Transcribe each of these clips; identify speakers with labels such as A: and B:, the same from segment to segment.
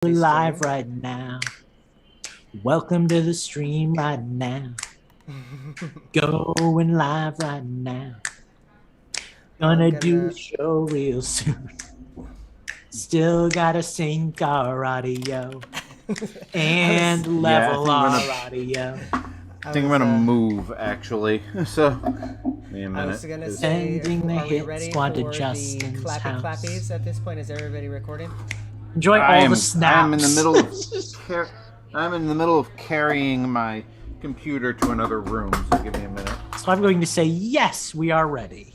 A: We're live right now. Welcome to the stream right now. Going live right now. Gonna do a show real soon. Still gotta sync our audio and level our audio.
B: I think I'm gonna move actually. So, give me a minute.
C: I was gonna say, are we ready for the clappy clappies at this point? Is everybody recording?
A: Enjoy all the snaps.
B: I'm in the middle of carrying my computer to another room. So give me a minute.
A: So I'm going to say yes, we are ready.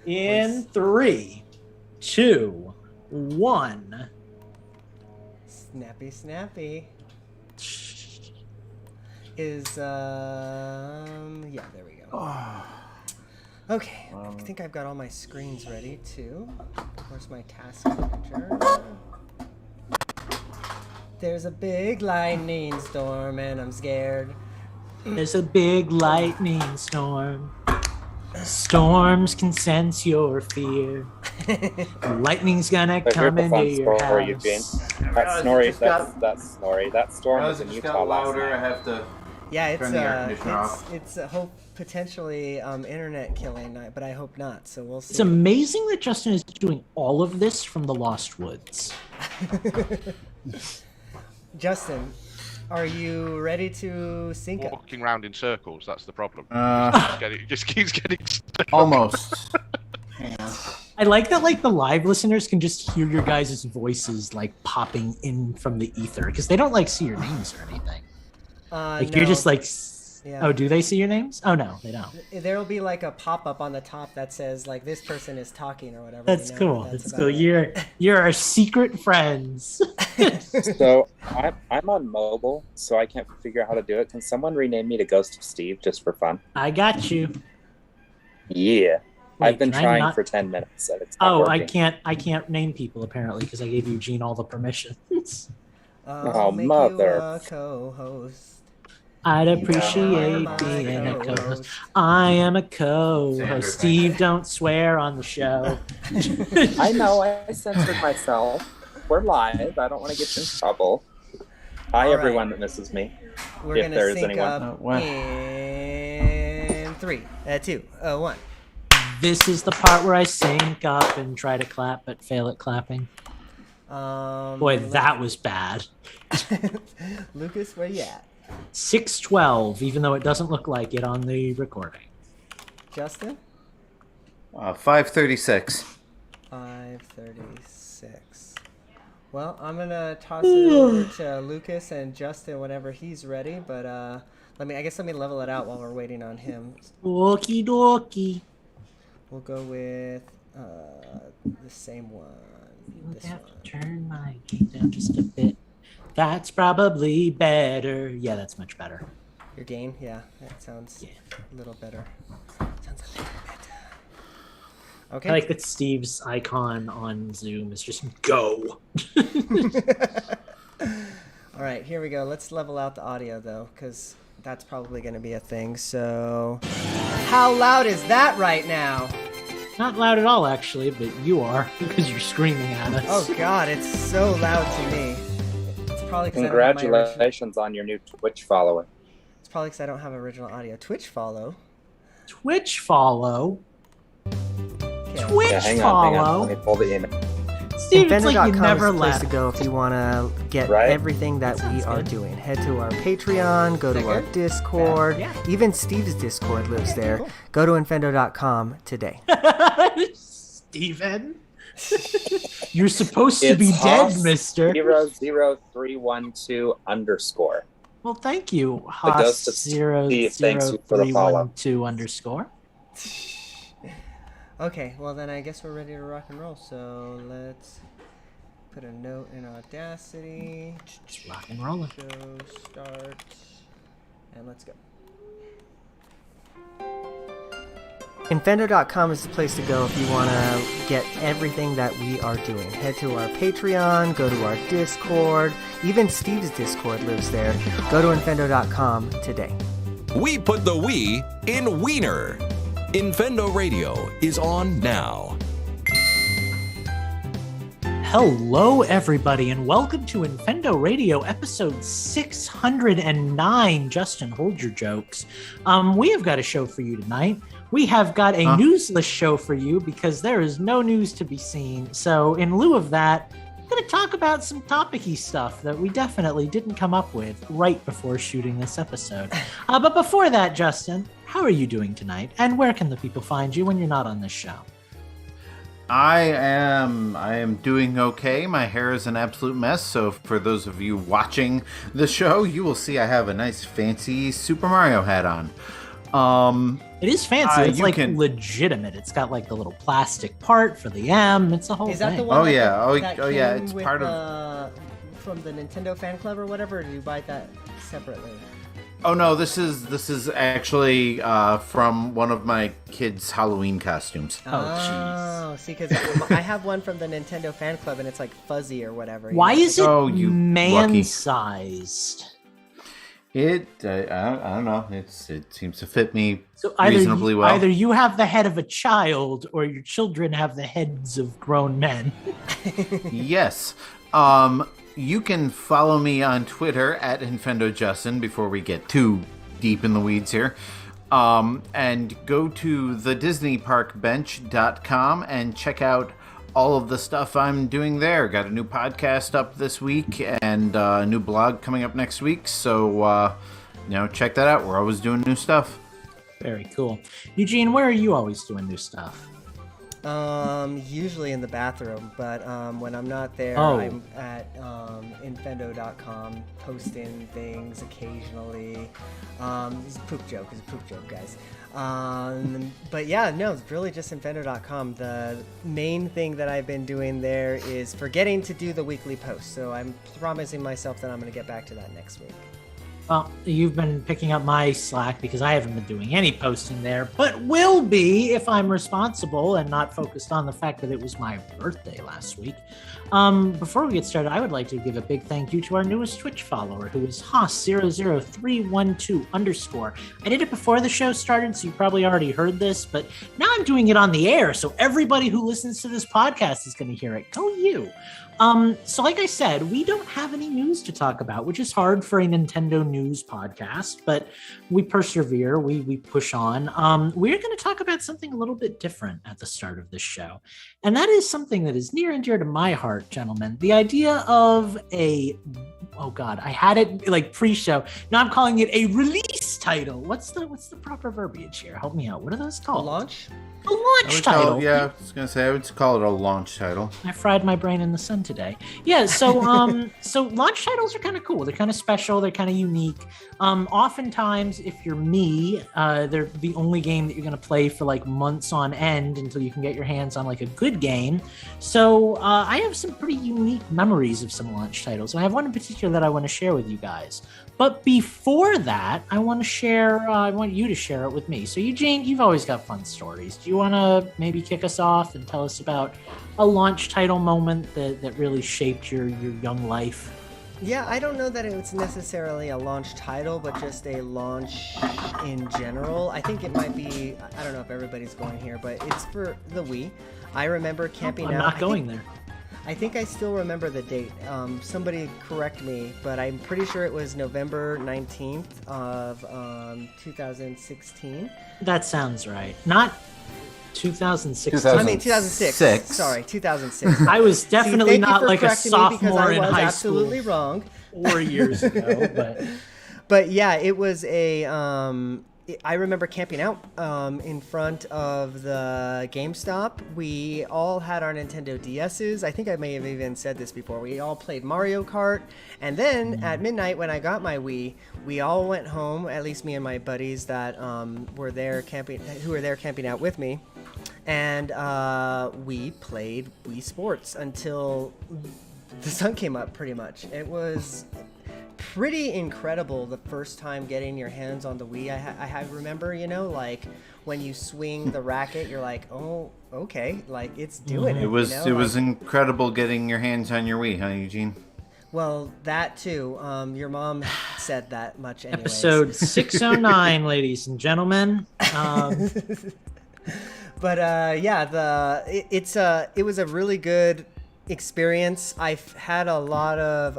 A: In 3, 2, 1.
C: Snappy, snappy. Is yeah, there we go. Okay, I think I've got all my screens ready too. Where's my task manager? There's a big lightning storm and I'm scared.
A: There's a big lightning storm. Storms can sense your fear. Lightning's gonna come into your house.
D: That's Snorri. That's Snorri. That storm was in Utah last night.
B: I have to.
C: Yeah,
B: turn the air conditioner off.
C: it's a hope potentially internet killing, but I hope not. So we'll see.
A: It's amazing that Justin is doing all of this from the Lost Woods.
C: Justin, are you ready to sync up?
E: Walking around in circles, that's the problem. Just keeps getting stuck.
B: Almost. Hang on.
A: I like that, like, the live listeners can just hear your guys' voices, like, popping in from the ether, because they don't, like, see your names or anything. Like,
C: no.
A: you're just, like...
C: Yeah.
A: Oh, do they see your names? Oh, no, they don't.
C: There'll be like a pop-up on the top that says like this person is talking or whatever.
A: That's cool. That's cool. You're our secret friends.
D: So I'm on mobile, so I can't figure out how to do it. Can someone rename me to Ghost of Steve just for fun?
A: I got you.
D: Yeah.
A: Wait,
D: I've been trying for 10 minutes and it's not working.
A: I can't name people apparently because I gave Eugene all the permissions.
D: Oh, mother.
C: You a co-host.
A: I'd appreciate being a co-host. I am a co-host. Steve, don't swear on the show.
D: I know, I censored myself. We're live. I don't want to get you in trouble. Hi, everyone that misses me.
C: We're
D: if
C: gonna
D: there is
C: sync
D: anyone.
C: up in 3, 2, 1.
A: This is the part where I sync up and try to clap but fail at clapping. Boy, that was bad.
C: Lucas, where you at?
A: 6:12, even though it doesn't look like it on the recording.
C: Justin?
B: 5:36.
C: 5:36. Well, I'm gonna toss it over to Lucas and Justin whenever he's ready. But let me level it out while we're waiting on him.
A: Okie dokie.
C: We'll go with the same one.
A: I have to turn my gain down just a bit. That's probably better. Yeah, that's much better.
C: Your gain? Yeah, that sounds a little better. Sounds a little better. Okay.
A: I like that Steve's icon on Zoom is just go.
C: All right, here we go. Let's level out the audio, though, because that's probably going to be a thing. So how loud is that right now?
A: Not loud at all, actually, but you are because you're screaming at us.
C: Oh, God, it's so loud to me.
D: Congratulations on your new Twitch following.
C: It's probably because I don't have original audio. Twitch follow?
A: Twitch follow?
C: Okay.
A: Twitch
D: Hang
A: follow?
D: on. Let me pull the email.
A: Steve, it's like you never
C: is the place
A: left.
C: to go if you want to get everything that we are doing. Head to our Patreon, go to our Discord. Yeah. Even Steve's Discord lives there. Cool. Go to Infendo.com today.
A: Steven? You're supposed to be dead, mister.
D: 00312 _.
A: Well, thank you, Haas 00312 _.
C: Okay, well then I guess we're ready to rock and roll. So let's put a note in Audacity.
A: Just rock and roll.
C: Show start, and let's go. Infendo.com is the place to go if you want to get everything that we are doing. Head to our Patreon, go to our Discord. Even Steve's Discord lives there. Go to Infendo.com today.
F: We put the we in wiener. Infendo Radio is on now.
A: Hello, everybody, and welcome to Infendo Radio, episode 609. Justin, hold your jokes. We have got a show for you tonight. We have got a newsless show for you because there is no news to be seen. So in lieu of that, I'm going to talk about some topic-y stuff that we definitely didn't come up with right before shooting this episode. But before that, Justin, how are you doing tonight? And where can the people find you when you're not on this show?
B: I am doing okay. My hair is an absolute mess, so for those of you watching the show, you will see I have a nice fancy Super Mario hat on.
A: It is fancy. It's like legitimate. It's got like the little plastic part for the M. It's a whole thing.
C: Is that the one?
B: Yeah,
C: it's
B: with, part of
C: from the Nintendo fan club or whatever. Or do you buy that separately?
B: Oh no, this is actually from one of my kids' Halloween costumes.
A: Oh jeez.
C: See, because I have one from the Nintendo fan club and it's like fuzzy or whatever.
A: Why is it
B: lucky.
A: sized?
B: I don't know. It seems to fit me reasonably well.
A: Either you have the head of a child or your children have the heads of grown men.
B: Yes. You can follow me on Twitter at InfendoJustin before we get too deep in the weeds here. And go to thedisneyparkbench.com and check out all of the stuff I'm doing there. Got a new podcast up this week and a new blog coming up next week. So, check that out. We're always doing new stuff.
A: Very cool. Eugene, where are you always doing new stuff?
C: Usually in the bathroom, but when I'm not there, I'm at infendo.com posting things occasionally. It's a poop joke, guys. But yeah, no, it's really just infendo.com. The main thing that I've been doing there is forgetting to do the weekly post, so I'm promising myself that I'm going to get back to that next week.
A: Well, you've been picking up my slack because I haven't been doing any posting there, but will be if I'm responsible and not focused on the fact that it was my birthday last week. Before we get started, I would like to give a big thank you to our newest Twitch follower, who is Haas00312_. I did it before the show started, so you probably already heard this, but now I'm doing it on the air, so everybody who listens to this podcast is going to hear it. Go you! So like I said, we don't have any news to talk about, which is hard for a Nintendo news podcast, but we persevere, we push on. We're going to talk about something a little bit different at the start of this show. And that is something that is near and dear to my heart, gentlemen. The idea of I had it like pre-show. Now I'm calling it a release title. What's the proper verbiage here? Help me out. What are those called?
C: Launch?
A: A launch title.
B: I was going to say, I would call it a launch title.
A: I fried my brain in the sun today. Yeah, so so launch titles are kind of cool. They're kind of special. They're kind of unique. Oftentimes, if you're me, they're the only game that you're going to play for like months on end until you can get your hands on like a good game. So I have some pretty unique memories of some launch titles. And I have one in particular that I want to share with you guys. But before that, I want you to share it with me. So Eugene, you've always got fun stories. Do you want to maybe kick us off and tell us about a launch title moment that really shaped your young life?
C: Yeah, I don't know that it's necessarily a launch title, but just a launch in general. I think it might be, I don't know if everybody's going here, but it's for the Wii. I remember camping out.
A: I'm not going there.
C: I think I still remember the date. Somebody correct me, but I'm pretty sure it was November 19th of 2016.
A: That sounds right. Not 2006.
C: I mean 2006. Sorry, 2006.
A: I was definitely not like a sophomore in high school.
C: Absolutely wrong.
A: 4 years ago,
C: but yeah, it was a. I remember camping out in front of the GameStop. We all had our Nintendo DSs. I think I may have even said this before. We all played Mario Kart. And then at midnight when I got my Wii, we all went home, at least me and my buddies that were there camping out with me. And we played Wii Sports until the sun came up, pretty much. It was pretty incredible the first time getting your hands on the Wii. I remember, like when you swing the racket, you're like, oh, okay, like it's doing it.
B: It was incredible getting your hands on your Wii, huh, Eugene?
C: Well, that too. Your mom said that much anyways.
A: Episode 609, ladies and gentlemen.
C: But yeah, it was a really good experience. I've had a lot of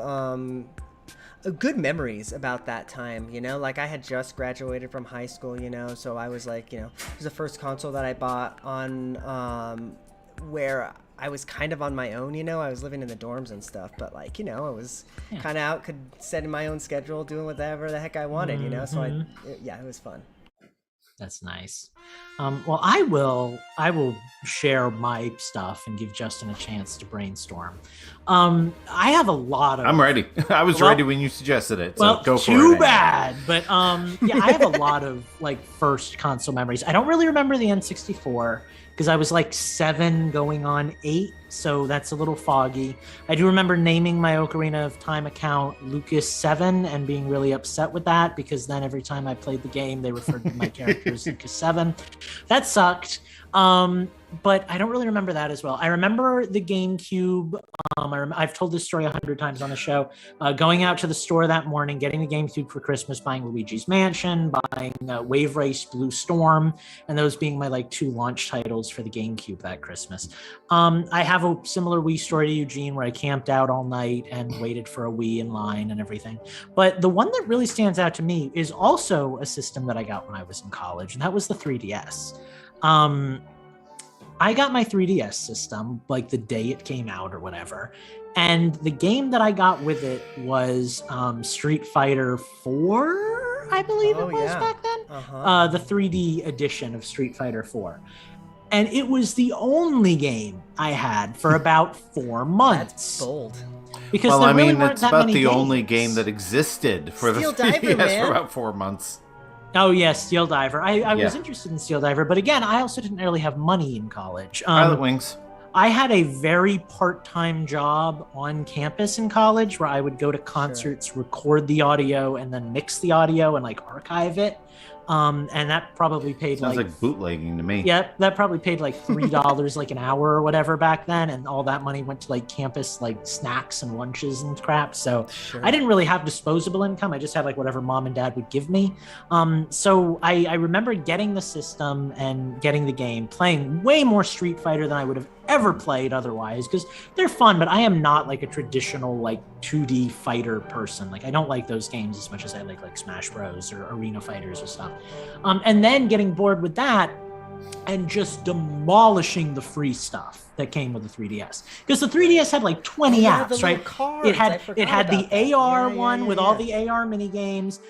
C: good memories about that time, you know, like I had just graduated from high school, you know, so I was like, you know, it was the first console that I bought on where I was kind of on my own, you know, I was living in the dorms and stuff, but like, you know, I was kind of out, could set in my own schedule, doing whatever the heck I wanted, you know, so it was fun.
A: That's nice. Well, I will share my stuff and give Justin a chance to brainstorm. I have a lot of.
B: I'm ready. I was ready when you suggested it. So
A: well,
B: go for it.
A: Too bad, but yeah, I have a lot of like first console memories. I don't really remember the N64 because I was like 7 going on 8, so that's a little foggy. I do remember naming my Ocarina of Time account Lucas 7 and being really upset with that because then every time I played the game, they referred to my character as Lucas 7. That sucked. But I don't really remember that as well. I remember the GameCube. I've told this story 100 times on the show. Going out to the store that morning, getting the GameCube for Christmas, buying Luigi's Mansion, buying Wave Race Blue Storm, and those being my like 2 launch titles for the GameCube that Christmas. I have a similar Wii story to Eugene where I camped out all night and waited for a Wii in line and everything. But the one that really stands out to me is also a system that I got when I was in college, and that was the 3DS. I got my 3DS system like the day it came out or whatever. And the game that I got with it was Street Fighter 4, I believe it was back then. The 3D edition of Street Fighter 4. And it was the only game I had for about 4 months.
C: That's bold.
A: Because
B: well, I mean,
A: it's
B: about the only game that existed for
C: Steel
B: the 3DS for about 4 months.
A: Oh, yeah, Steel Diver. I was interested in Steel Diver, but again, I also didn't really have money in college.
B: Pilot Wings.
A: I had a very part-time job on campus in college where I would go to concerts, record the audio, and then mix the audio and like archive it. And that probably paid
B: Sounds like bootlegging to me.
A: Yeah, that probably paid like $3 like an hour or whatever back then, and all that money went to like campus like snacks and lunches and crap. So I didn't really have disposable income. I just had like whatever mom and dad would give me. So I remember getting the system and getting the game, playing way more Street Fighter than I would have ever played otherwise, because they're fun, but I am not like a traditional like 2D fighter person. Like I don't like those games as much as I like Smash Bros or Arena Fighters or stuff. And then getting bored with that and just demolishing the free stuff that came with the 3DS, because the 3DS had like 20 apps, right?
C: Cards.
A: It had the
C: that.
A: AR one with all the AR mini games.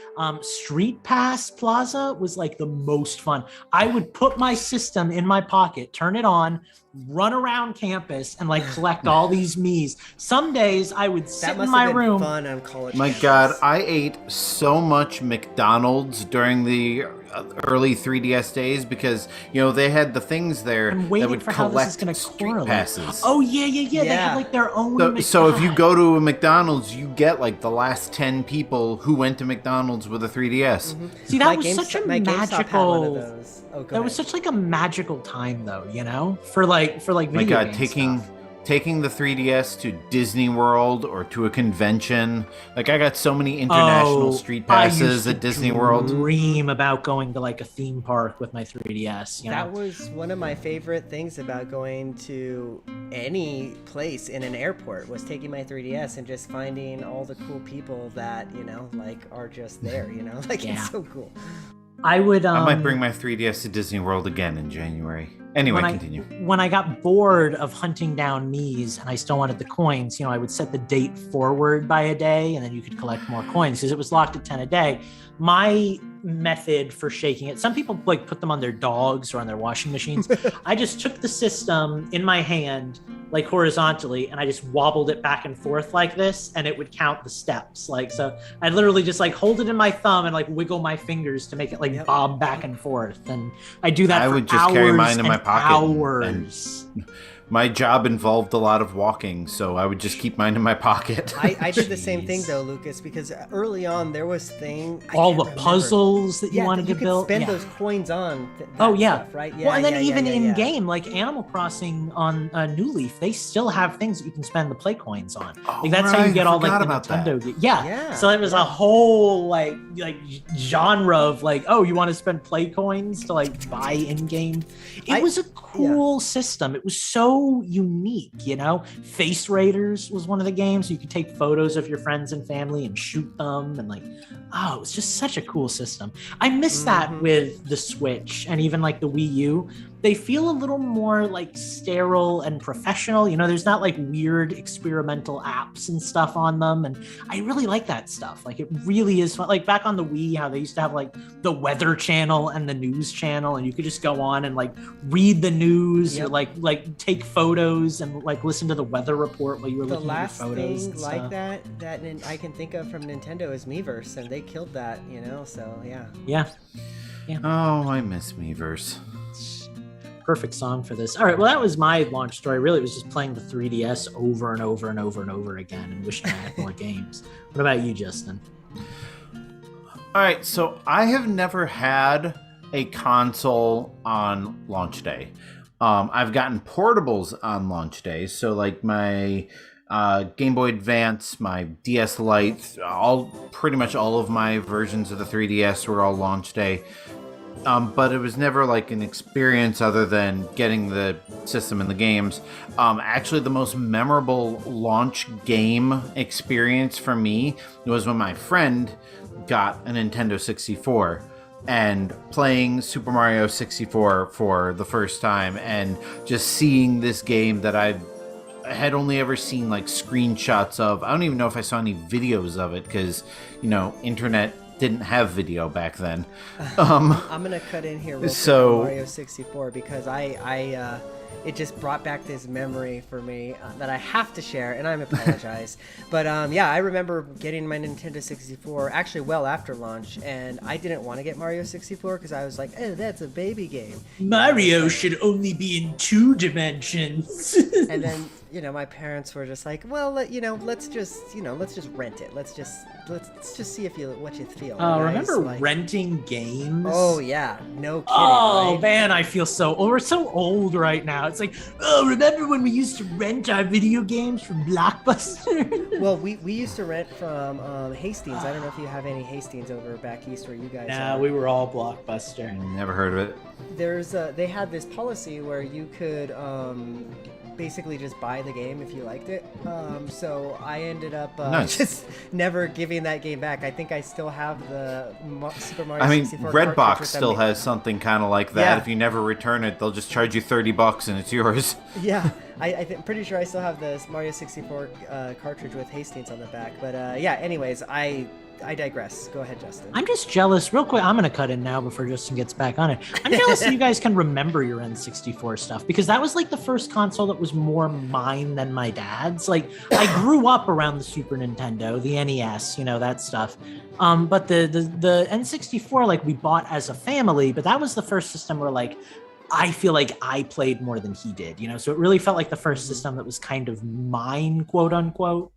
A: Street Pass Plaza was like the most fun. I would put my system in my pocket, turn it on, run around campus, and like collect all these Miis. Some days I would sit in my room.
C: Fun on college
B: My
C: campus.
B: God, I ate so much McDonald's during the early 3DS days because, you know, they had the things there that would collect street passes.
A: Oh, yeah. They had like their own
B: So if you go to a McDonald's, you get like the last 10 people who went to McDonald's with a 3DS.
A: See, that was such a magical.
C: That
A: was such like a magical time, though, you know, for like
B: My
A: video
B: God,
A: game stuff.
B: taking the 3DS to Disney World or to a convention. Like I got so many international street passes at Disney World.
A: Dream about going to like a theme park with my 3DS. You know?
C: That was one of my favorite things about going to any place in an airport, was taking my 3DS and just finding all the cool people that, you know, like are just there, you know, like it's so cool.
A: I
B: might bring my 3DS to Disney World again in January. Anyway, continue.
A: When I got bored of hunting down Miis and I still wanted the coins, you know, I would set the date forward by a day and then you could collect more coins because it was locked at 10 a day. My method for shaking it, some people like put them on their dogs or on their washing machines. I just took the system in my hand like horizontally and I just wobbled it back and forth like this and it would count the steps. Like, so I literally just like hold it in my thumb and like wiggle my fingers to make it like bob back and forth. And I do that for
B: would just
A: hours
B: carry mine in my
A: and
B: pocket.
A: hours.
B: My job involved a lot of walking, so I would just keep mine in my pocket.
C: I did the same thing though, Lucas, because early on there was
A: all the puzzles that you wanted to build.
C: Spend those coins on. Stuff, right?
A: Well, and then even in game, like Animal Crossing on New Leaf, they still have things that you can spend the play coins on. Like that's how you get all like the Nintendo. Yeah. So it was a whole like genre of like, oh, you want to spend play coins to like buy in game. It was a cool system. It was so so unique, you know? Face Raiders was one of the games. You could take photos of your friends and family and shoot them, and like, oh, it was just such a cool system. I miss that with the Switch and even like the Wii U. They feel a little more like sterile and professional. You know, there's not like weird experimental apps and stuff on them. And I really like that stuff. Like, it really is fun. Like back on the Wii, how they used to have like the weather channel and the news channel, and you could just go on and like read the news or like take photos and like listen to the weather report while you were looking at your photos.
C: The last thing like that I can think of from Nintendo is Miiverse, and they killed that, you know, so yeah.
A: Yeah.
B: Oh, I miss Miiverse.
A: Perfect song for this. All right, well, that was my launch story. Really, it was just playing the 3DS over and over and over and over again and wishing I had more games. What about you, Justin?
B: All right, so I have never had a console on launch day. I've gotten portables on launch day, so like my Game Boy Advance, my DS Lite, pretty much all of my versions of the 3DS were all launch day. But it was never like an experience other than getting the system and the games. Actually, the most memorable launch game experience for me was when my friend got a Nintendo 64 and playing Super Mario 64 for the first time, and just seeing this game that I had only ever seen like screenshots of. I don't even know if I saw any videos of it because, you know, internet didn't have video back then. I'm
C: gonna cut in here real quick on Mario 64 because I it just brought back this memory for me that I have to share, and I apologize. But yeah, I remember getting my Nintendo 64 actually well after launch, and I didn't want to get Mario 64 because I was like, oh, that's a baby game.
A: Mario should only be in 2 dimensions.
C: And then, you know, my parents were just like, well, let's just rent it. Let's just see what you feel.
A: Oh, remember renting games?
C: Oh yeah, no kidding.
A: Oh
C: right?
A: Man, I feel so old. We're so old right now. It's like, oh, remember when we used to rent our video games from Blockbuster?
C: Well, we used to rent from Hastings. I don't know if you have any Hastings over back east where you guys are.
A: We were all Blockbuster.
B: Never heard of it.
C: They had this policy where you could basically just buy the game if you liked it. So I ended up just never giving that game back. I think I still have the Super Mario 64
B: Redbox still has something kind of like that.
C: Yeah.
B: If you never return it, they'll just charge you $30 and it's yours.
C: Yeah, I'm pretty sure I still have the Mario 64 cartridge with Hastings on the back. But yeah, anyways, I digress. Go ahead, Justin.
A: I'm just jealous. Real quick, I'm going to cut in now before Justin gets back on it. I'm jealous that you guys can remember your N64 stuff, because that was like the first console that was more mine than my dad's. Like, I grew up around the Super Nintendo, the NES, you know, that stuff. But the N64, like, we bought as a family, but that was the first system where, like, I feel like I played more than he did, you know? So it really felt like the first system that was kind of mine, quote unquote.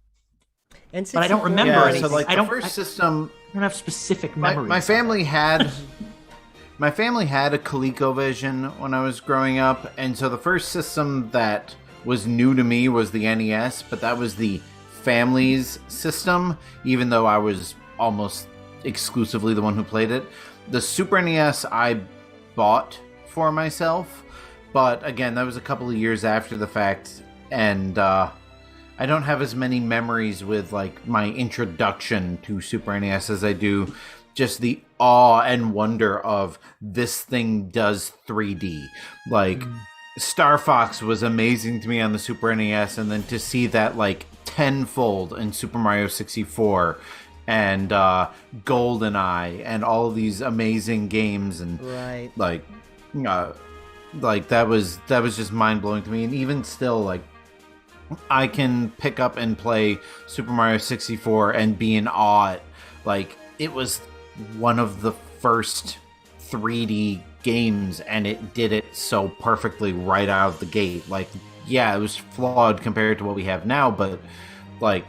A: But I don't remember anything.
B: So like the system,
A: I don't have specific memories.
B: My family had a ColecoVision when I was growing up, and so the first system that was new to me was the NES, but that was the family's system, even though I was almost exclusively the one who played it. The Super NES I bought for myself, but again, that was a couple of years after the fact, and I don't have as many memories with like my introduction to Super NES as I do just the awe and wonder of this thing does 3D. Like Star Fox was amazing to me on the Super NES, and then to see that like tenfold in Super Mario 64 and GoldenEye and all of these amazing games, and like that was just mind blowing to me. And even still, like, I can pick up and play Super Mario 64 and be in awe. Like, it was one of the first 3D games, and it did it so perfectly right out of the gate. Like, yeah, it was flawed compared to what we have now, but like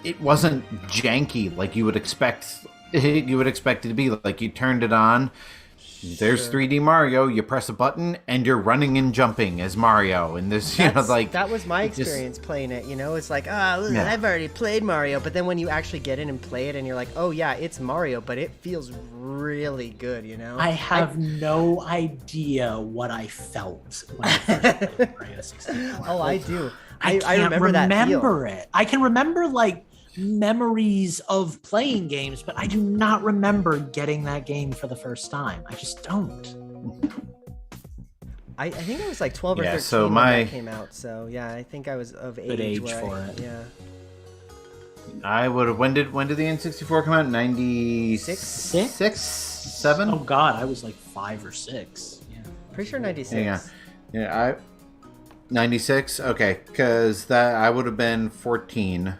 B: it wasn't janky like you would expect it to be. Like, you turned it on, there's 3D Mario, you press a button and you're running and jumping as Mario, and this, you know, like,
C: that was my experience playing it, you know. It's like, I've already played Mario, but then when you actually get in and play it and you're like, oh yeah, it's Mario, but it feels really good, you know?
A: I have no idea what I felt when I first played Mario 64.
C: Oh, I do.
A: I can't
C: remember that feel.
A: it. I can remember like memories of playing games, but I do not remember getting that game for the first time. I just don't.
C: I think I was like 12 or 13
B: so
C: when that came out. So yeah, I think I was of age.
A: Good age
C: where
A: for it.
C: Yeah.
B: I would have. When did the N64 come out? 96?
A: Six?
B: 7?
A: Oh God, I was like 5 or 6. Yeah.
C: Pretty sure 96.
B: Yeah. 96. Okay, because I would have been 14.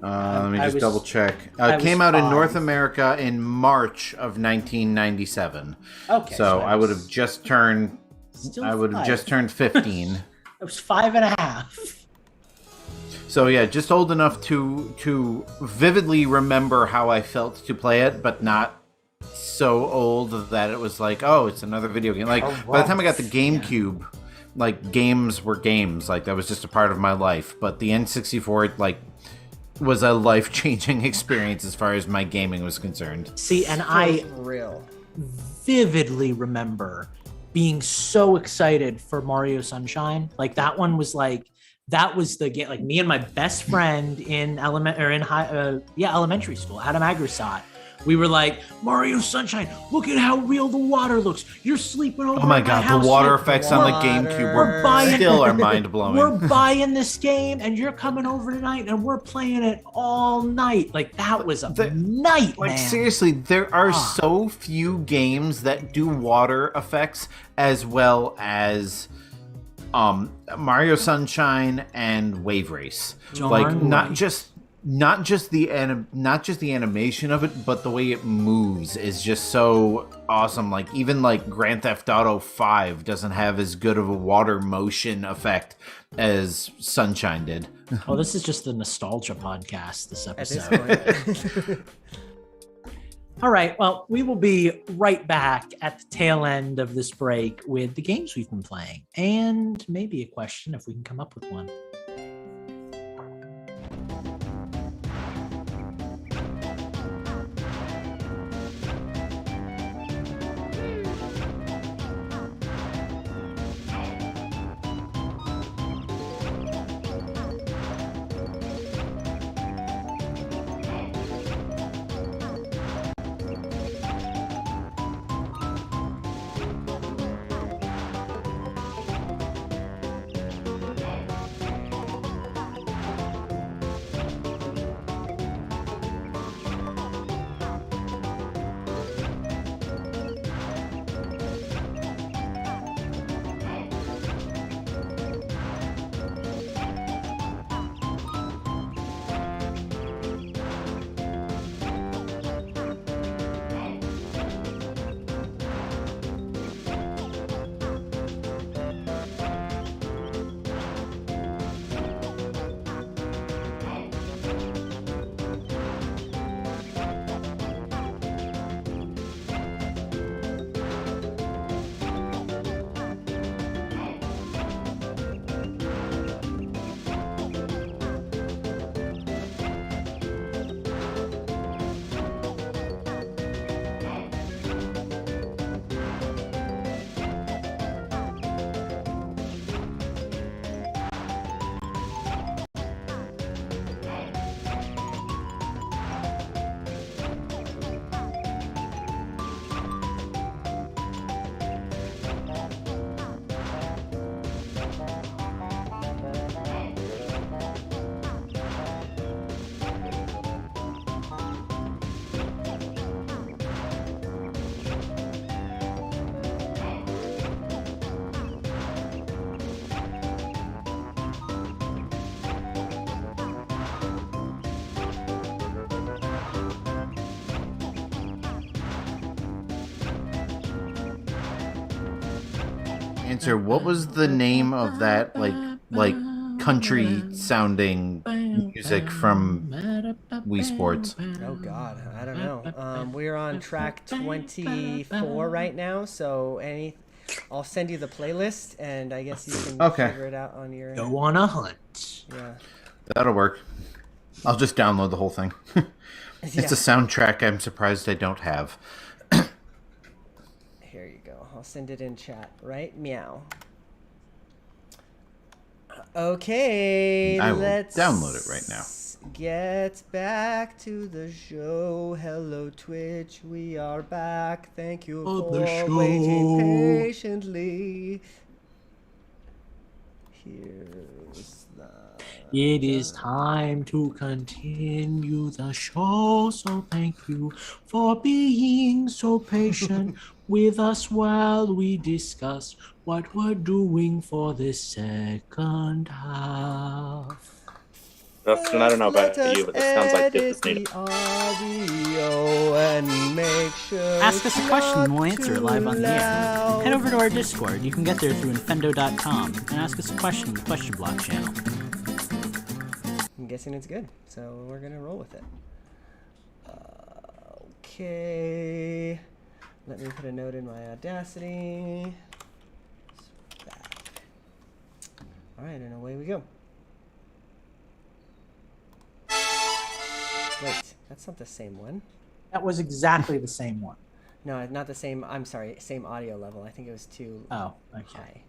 B: Let me just double check. It came out in North America in March of 1997.
A: Okay.
B: So I would have just turned. I would have just turned 15.
A: I was 5 and a half.
B: So yeah, just old enough to vividly remember how I felt to play it, but not so old that it was like, oh, it's another video game. Like by the time I got the GameCube, like games were games. Like that was just a part of my life. But the N64 like was a life-changing experience as far as my gaming was concerned.
A: See, and I vividly remember being so excited for Mario Sunshine. Like that one was like. That was the game. Like me and my best friend in elementary school, Adam Agrisot. We were like, Mario Sunshine, look at how real the water looks. You're sleeping over.
B: Oh my God,
A: house,
B: the water effects on the GameCube still are mind blowing.
A: We're buying this game, and you're coming over tonight, and we're playing it all night. Like that was a night,
B: like,
A: man.
B: Seriously, there are so few games that do water effects as well as Mario Sunshine and Wave Race. Not just the animation of it, but the way it moves is just so awesome. Like even like Grand Theft Auto 5 doesn't have as good of a water motion effect as Sunshine did.
A: Oh, this is just the nostalgia podcast, this episode.
C: At this point.
A: All right, well, we will be right back at the tail end of this break with the games we've been playing and maybe a question if we can come up with one.
B: Answer, what was the name of that like country sounding music from Wii Sports?
C: Oh God, I don't know. We're on track 24 right now, so I'll send you the playlist, and I guess you can figure it out on your.
A: Go on a hunt.
C: Yeah.
B: That'll work. I'll just download the whole thing. It's a soundtrack I'm surprised I don't have.
C: Here you go. I'll send it in chat, right? Meow. Okay,
B: I will
C: let's
B: download it right now.
C: Get back to the show. Hello, Twitch. We are back. Thank you for waiting patiently. Here's the...
A: It is time to continue the show, so thank you for being so patient with us while we discuss what we're doing for this second half.
D: Dustin, I don't know about you, but this sounds like Disney.
G: Ask us a question and we'll answer it live on the air. Head over to our Discord. You can get there through infendo.com and ask us a question in the question block channel.
C: I'm guessing it's good, so we're gonna roll with it. Okay. Let me put a note in my Audacity. Alright, and away we go. Wait, that's not the same one.
A: That was exactly the same one.
C: No, not the same. I'm sorry, same audio level. I think it was too high.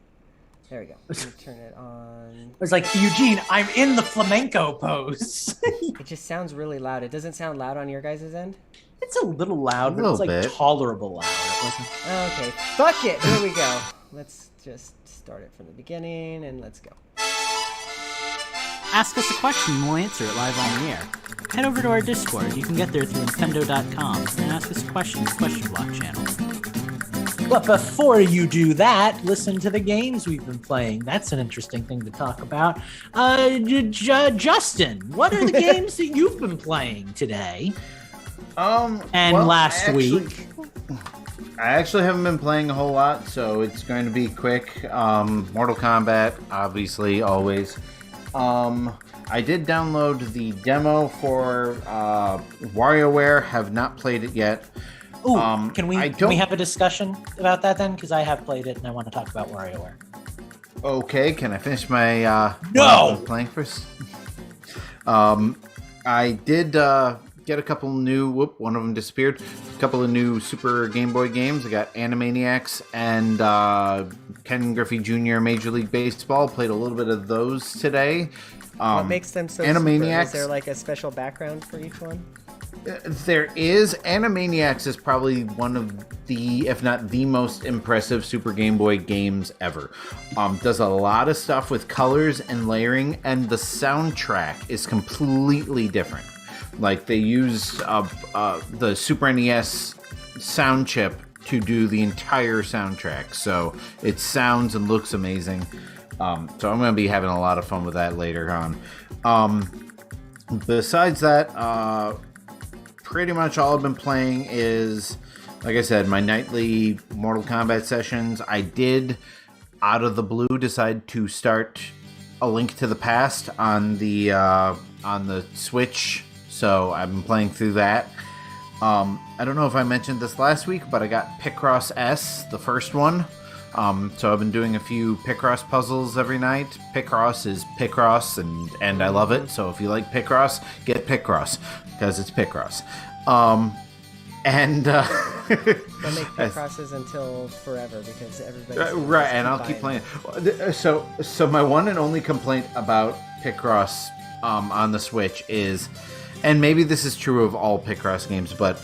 C: There we go. Let me turn it on.
A: It was like, Eugene, I'm in the flamenco pose.
C: It just sounds really loud. It doesn't sound loud on your guys' end?
A: It's a little loud, but it's like tolerable loud. It wasn't...
C: Okay, fuck it. Here we go. Let's just start it from the beginning and let's go.
G: Ask us a question and we'll answer it live on the air. Head over to our Discord. You can get there through infendo.com and ask us a question in the question block channel.
A: But before you do that, listen to the games we've been playing. That's an interesting thing to talk about. Justin, what are the games that you've been playing today? Last week?
B: I actually haven't been playing a whole lot, so it's going to be quick. Mortal Kombat, obviously, always. I did download the demo for WarioWare. Have not played it yet.
A: Ooh, can we have a discussion about that then? Because I have played it and I want to talk about WarioWare.
B: Okay, can I finish my
A: No!
B: playing first? I did get a couple new. One of them disappeared. A couple of new Super Game Boy games. I got Animaniacs and Ken Griffey Jr. Major League Baseball. Played a little bit of those today.
C: What makes them so
B: Animaniacs?
C: Super? Is there like a special background for each one?
B: There is. Animaniacs is probably one of the, if not the most impressive Super Game Boy games ever. Does a lot of stuff with colors and layering, and the soundtrack is completely different. Like, they use the Super NES sound chip to do the entire soundtrack, so it sounds and looks amazing. So I'm going to be having a lot of fun with that later on. Besides that, pretty much all I've been playing is, like I said, my nightly Mortal Kombat sessions. I did, out of the blue, decide to start A Link to the Past on the Switch, so I've been playing through that. I don't know if I mentioned this last week, but I got Picross S, the first one. So I've been doing a few Picross puzzles every night. Picross is Picross, and I love it. So if you like Picross, get Picross, because it's Picross.
C: They'll make Picrosses until forever, because everybody...
B: right, and I'll keep playing. So my one and only complaint about Picross on the Switch is, and maybe this is true of all Picross games, but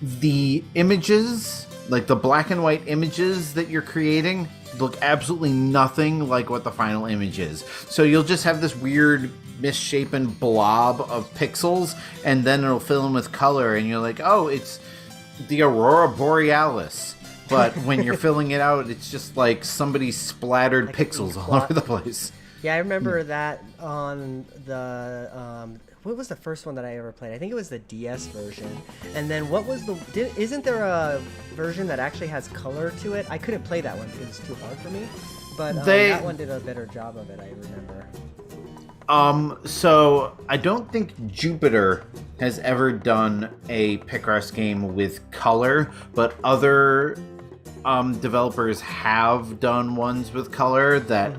B: the images... like the black and white images that you're creating look absolutely nothing like what the final image is. So you'll just have this weird misshapen blob of pixels, and then it'll fill in with color, and you're like, oh, it's the Aurora Borealis. But when you're filling it out, it's just like somebody splattered like pixels all over the place.
C: Yeah, I remember that on the... what was the first one that I ever played? I think it was the DS version. And then what was isn't there a version that actually has color to it? I couldn't play that one because it was too hard for me. But that one did a better job of it, I remember.
B: So I don't think Jupiter has ever done a Picross game with color, but other developers have done ones with color that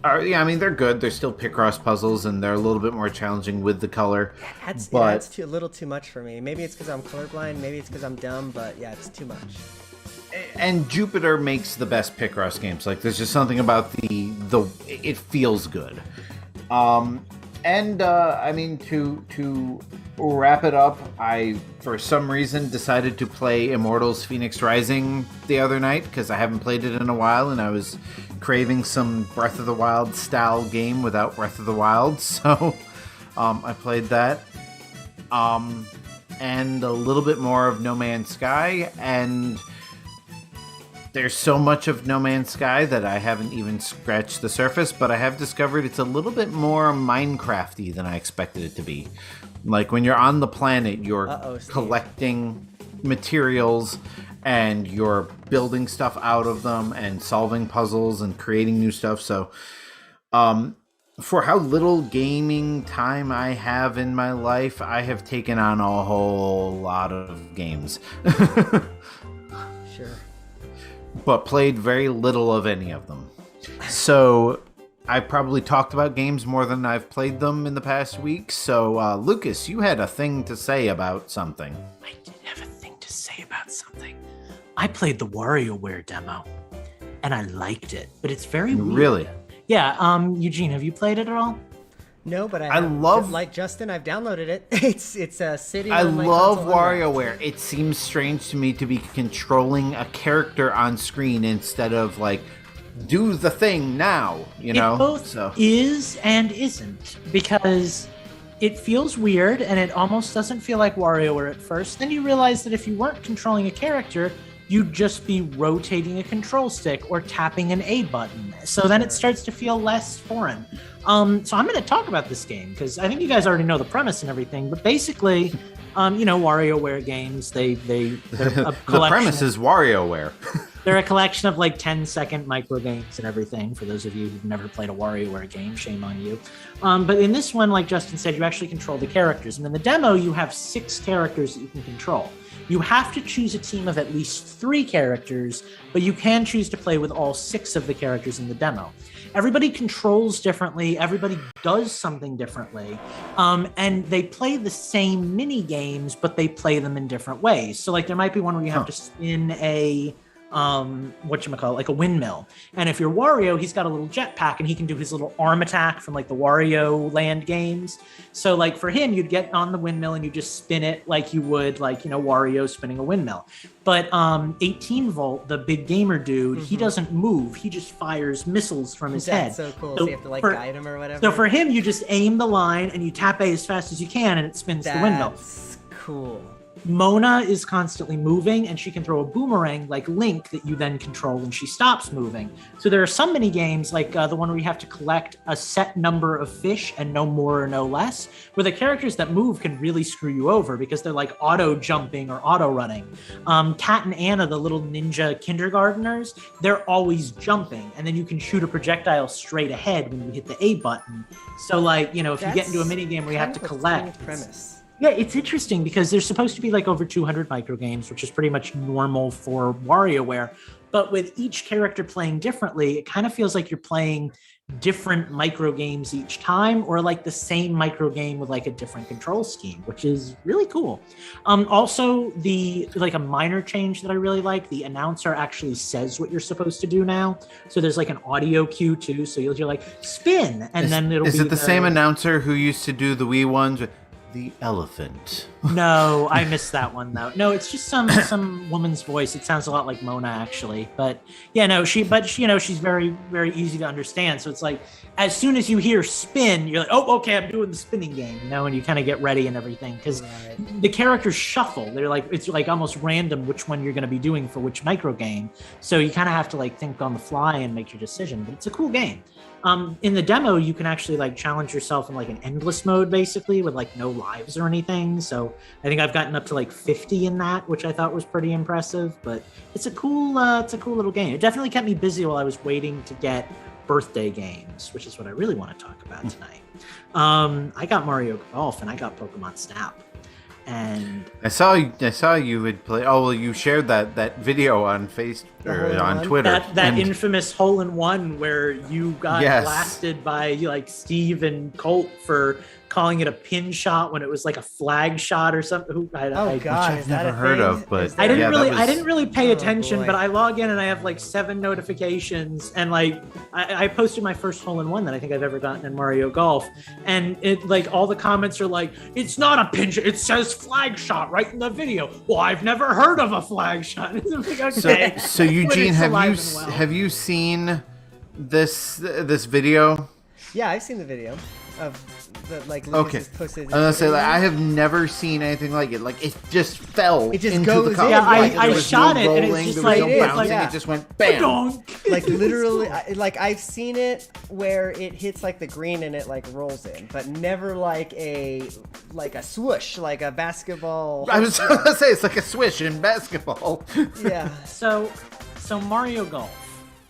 B: Yeah, I mean, they're good. They're still Picross puzzles, and they're a little bit more challenging with the color.
C: It adds a little too much for me. Maybe it's because I'm colorblind. Maybe it's because I'm dumb. But yeah, it's too much.
B: And Jupiter makes the best Picross games. Like, there's just something about it feels good. I mean, to wrap it up, I, for some reason, decided to play Immortals Phoenix Rising the other night because I haven't played it in a while, and I was craving some Breath of the Wild style game without Breath of the Wild, so I played that. And a little bit more of No Man's Sky, and there's so much of No Man's Sky that I haven't even scratched the surface, but I have discovered it's a little bit more Minecraft-y than I expected it to be. Like, when you're on the planet, you're collecting materials and you're building stuff out of them and solving puzzles and creating new stuff. So, for how little gaming time I have in my life, I have taken on a whole lot of games.
C: Sure.
B: But played very little of any of them. So I probably talked about games more than I've played them in the past week. So, Lucas, you had a thing to say about something.
A: I did have a thing to say about something. I played the WarioWare demo, and I liked it, but it's very weird.
B: Really?
A: Yeah, Eugene, have you played it at all?
C: No, but like Justin, I've downloaded it. It's sitting on my
B: love
C: console
B: WarioWare. It seems strange to me to be controlling a character on screen instead of, like, do the thing now, you know?
A: It both is and isn't, because it feels weird and it almost doesn't feel like WarioWare at first. Then you realize that if you weren't controlling a character, you'd just be rotating a control stick or tapping an A button. So then it starts to feel less foreign. So I'm going to talk about this game because I think you guys already know the premise and everything. But basically, WarioWare games, they're a collection.
B: The premise is WarioWare.
A: They're a collection of like 10-second micro games and everything. For those of you who've never played a WarioWare game, shame on you. But in this one, like Justin said, you actually control the characters. And in the demo, you have 6 characters that you can control. You have to choose a team of at least 3 characters, but you can choose to play with all 6 of the characters in the demo. Everybody controls differently. Everybody does something differently. And they play the same mini games, but they play them in different ways. So like there might be one where you have to spin a like a windmill. And if you're Wario, he's got a little jetpack and he can do his little arm attack from like the Wario Land games. So like for him, you'd get on the windmill and you just spin it like you would like, Wario spinning a windmill. But 18 Volt, the big gamer dude, he doesn't move. He just fires missiles from his head.
C: That's so cool. So you have to like guide him or whatever.
A: So for him, you just aim the line and you tap A as fast as you can and it spins the windmill.
C: That's cool.
A: Mona is constantly moving and she can throw a boomerang like Link that you then control when she stops moving. So there are some mini games like the one where you have to collect a set number of fish and no more or no less, where the characters that move can really screw you over because they're like auto jumping or auto running. Kat and Anna, the little ninja kindergarteners, they're always jumping and then you can shoot a projectile straight ahead when you hit the A button. So like, if you get into a mini game where you have to collect.
C: Cool premise.
A: Yeah, it's interesting because there's supposed to be like over 200 micro games, which is pretty much normal for WarioWare. But with each character playing differently, it kind of feels like you're playing different micro games each time, or like the same micro game with like a different control scheme, which is really cool. Also, a minor change that I really like, the announcer actually says what you're supposed to do now. So there's like an audio cue too. So you'll hear like spin, and then it'll be.
B: Is it the same announcer who used to do the Wii ones? The elephant.
A: No, I missed that one though. No, it's just some woman's voice. It sounds a lot like Mona actually, but yeah, no, she's very, very easy to understand. So it's like as soon as you hear spin, you're like, oh, okay, I'm doing the spinning game, and you kind of get ready and everything because the characters shuffle. They're like it's like almost random which one you're going to be doing for which micro game. So you kind of have to like think on the fly and make your decision. But it's a cool game. In the demo, you can actually like challenge yourself in like an endless mode, basically with like no lives or anything. So I think I've gotten up to like 50 in that, which I thought was pretty impressive. But it's a cool little game. It definitely kept me busy while I was waiting to get birthday games, which is what I really want to talk about tonight. I got Mario Golf and I got Pokemon Snap. And
B: I saw you had played. Oh well, you shared that video on on Twitter.
A: That infamous hole-in-one where you got blasted by like Steve and Colt for calling it a pin shot when it was like a flag shot or something.
C: God, is that
B: never heard of, but
A: I didn't really pay attention, but I log in and I have like 7 notifications, and like I posted my first hole-in-one that I think I've ever gotten in Mario Golf, and it like all the comments are like, it's not a pin shot, it says flag shot right in the video. Well, I've never heard of a flag shot. Like, okay.
B: So Eugene, have you seen this video?
C: Yeah, I've seen the video of the like.
B: Okay. I have never seen anything like it. Like it just fell. It just into
C: goes
B: the cup.
C: in.
A: Yeah, I shot it, and it's just like
B: it just went bam.
C: Like literally, like I've seen it where it hits like the green and it like rolls in, but never like a swoosh, like a basketball.
B: I was gonna say it's like a swish in basketball.
C: Yeah.
A: So Mario Golf,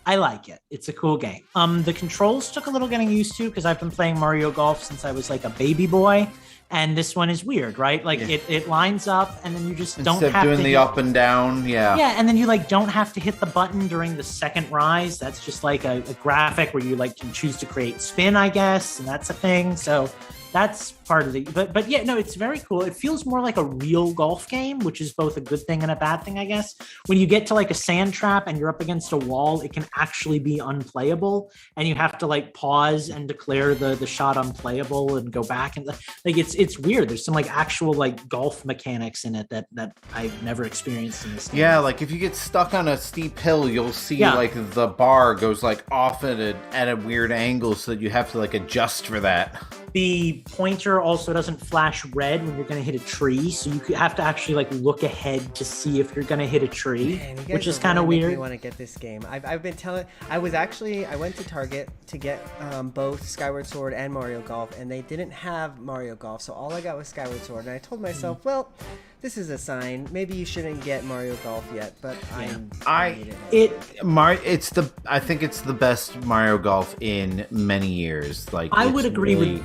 A: I like it. It's a cool game. The controls took a little getting used to because I've been playing Mario Golf since I was like a baby boy, and this one is weird, right? Like it lines up, and then you just don't have
B: doing
A: to
B: the up and down. Yeah,
A: and then you like don't have to hit the button during the second rise. That's just like a graphic where you like can choose to create spin, I guess, and that's a thing. So that's part of the, but yeah, no, it's very cool. It feels more like a real golf game, which is both a good thing and a bad thing, I guess. When you get to like a sand trap and you're up against a wall, it can actually be unplayable, and you have to like pause and declare the shot unplayable and go back, and like it's weird. There's some like actual like golf mechanics in it that I've never experienced in this game.
B: Yeah, like if you get stuck on a steep hill, you'll see like the bar goes like off at a weird angle, so that you have to like adjust for that.
A: The pointer also doesn't flash red when you're going to hit a tree, so you have to actually like look ahead to see if you're going to hit a tree, which is kind of weird.
C: I want to get this game. I've been telling. I went to Target to get both Skyward Sword and Mario Golf, and they didn't have Mario Golf, so all I got was Skyward Sword, and I told myself, well, this is a sign. Maybe you shouldn't get Mario Golf yet, but I
B: think it's the best Mario Golf in many years. Like
A: I would agree with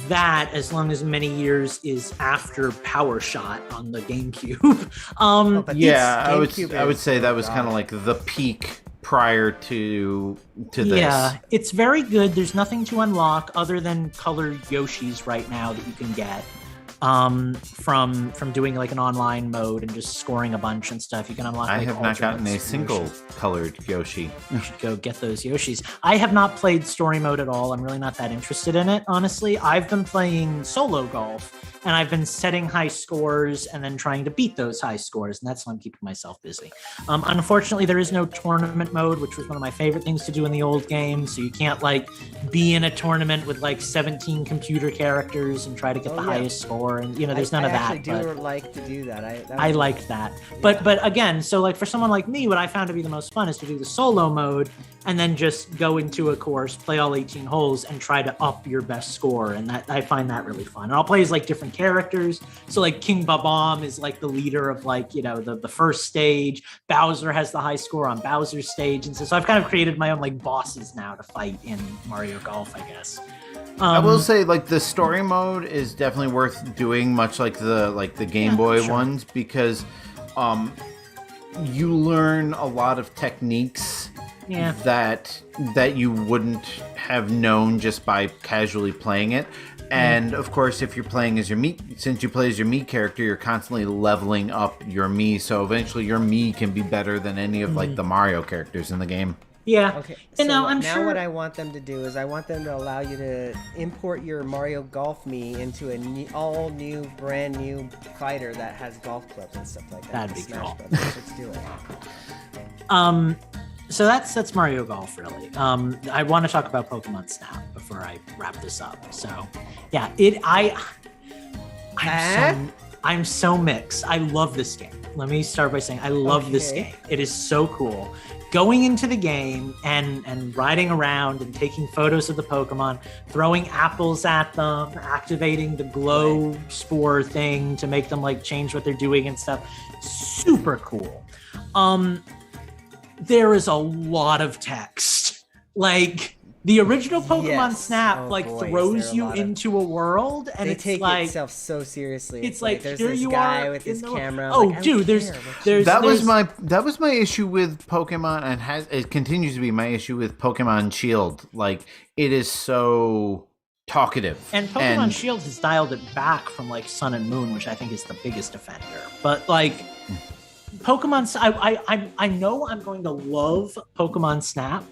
A: that, as long as many years is after Power Shot on the GameCube.
B: I would say that was kind of like the peak prior to this.
A: Yeah, it's very good. There's nothing to unlock other than colored Yoshis right now that you can get. From doing like an online mode and just scoring a bunch and stuff. You can unlock.
B: I
A: like,
B: have not gotten a single colored Yoshi.
A: You should go get those Yoshis. I have not played story mode at all. I'm really not that interested in it, honestly. I've been playing solo golf, and I've been setting high scores and then trying to beat those high scores, and that's how I'm keeping myself busy. Unfortunately, there is no tournament mode, which was one of my favorite things to do in the old game. So you can't like be in a tournament with like 17 computer characters and try to get the highest score. And there's none of that.
C: I actually do like to do that.
A: I liked that. But again, so like for someone like me, what I found to be the most fun is to do the solo mode and then just go into a course, play all 18 holes, and try to up your best score. And that I find that really fun. And I'll play as like different characters. So like King Babam is like the leader of like the first stage. Bowser has the high score on Bowser's stage, and so I've kind of created my own like bosses now to fight in Mario Golf, I guess.
B: I will say, like, the story mode is definitely worth doing, much like the Game Boy ones, because you learn a lot of techniques that you wouldn't have known just by casually playing it. And of course, if you're playing as since you play as your Mii character, you're constantly leveling up your Mii, so eventually your Mii can be better than any of like the Mario characters in the game.
A: Yeah.
C: Okay.
A: And
C: so
A: I'm
C: now
A: sure
C: what I want them to do is I want them to allow you to import your Mario Golf Mii into all new, brand new fighter that has golf clubs and stuff like that.
A: That'd be
C: Smash
A: cool.
C: Brothers. Let's do it.
A: So that's Mario Golf, really. I want to talk about Pokemon Snap before I wrap this up. So, yeah, I'm so mixed. I love this game. Let me start by saying I love this game. It is so cool. Going into the game and riding around and taking photos of the Pokemon, throwing apples at them, activating the glow spore thing to make them like change what they're doing and stuff. Super cool. There is a lot of text. Like The original Pokemon
C: Yes.
A: Snap
C: Oh,
A: like
C: boy, is there
A: throws
C: a
A: you
C: lot of-
A: into a world, and
C: They
A: it's
C: take
A: like
C: itself so seriously.
A: it's like
C: there's
A: here
C: this
A: you
C: guy
A: are
C: with
A: in
C: his
A: the-
C: camera. I'm
A: Oh,
C: like, I don't
A: dude, there's
C: care what
A: there's
B: That was
A: there's-
B: that was my issue with Pokemon, and it continues to be my issue with Pokemon Shield. Like, it is so talkative.
A: And Pokemon Shield has dialed it back from like Sun and Moon, which I think is the biggest offender. But like Pokemon, I know I'm going to love Pokemon Snap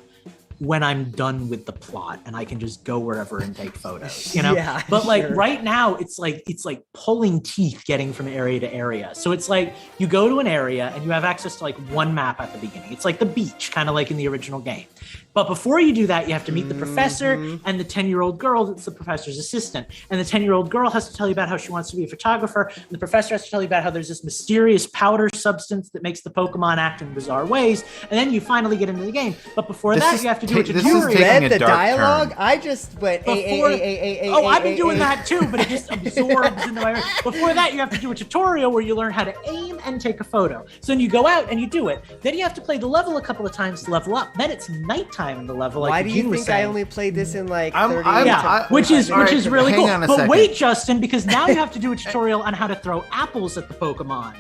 A: when I'm done with the plot and I can just go wherever and take photos, you know?
C: Yeah,
A: but like
C: sure.
A: right now it's like pulling teeth getting from area to area. So it's like you go to an area and you have access to like one map at the beginning. It's like the beach, kind of like in the original game. But before you do that, you have to meet the professor and the 10-year-old girl that's the professor's assistant. And the 10-year-old girl has to tell you about how she wants to be a photographer. And the professor has to tell you about how there's this mysterious powder substance that makes the Pokemon act in bizarre ways. And then you finally get into the game. But before
B: This
A: that,
B: is
A: you have to do a
B: this is
A: tutorial.
B: taking
C: Read
B: a
C: the
B: dark
C: dialogue?
B: turn.
C: I just went
A: Oh, I've been doing that too, but it just absorbs into my brain. Before that, you have to do a tutorial where you learn how to aim and take a photo. So then you go out and you do it. Then you have to play the level a couple of times to level up. Then it's nighttime in the level. Like
C: Why do you
A: Eugene was
C: think I
A: saying.
C: only played this in like
B: I'm-
C: 30
B: I'm-
C: minutes?
A: Yeah,
B: I-
A: which is
B: all right,
A: really
B: hang
A: cool.
B: on a
A: But
B: second.
A: wait, Justin, because now you have to do a tutorial on how to throw apples at the Pokemon.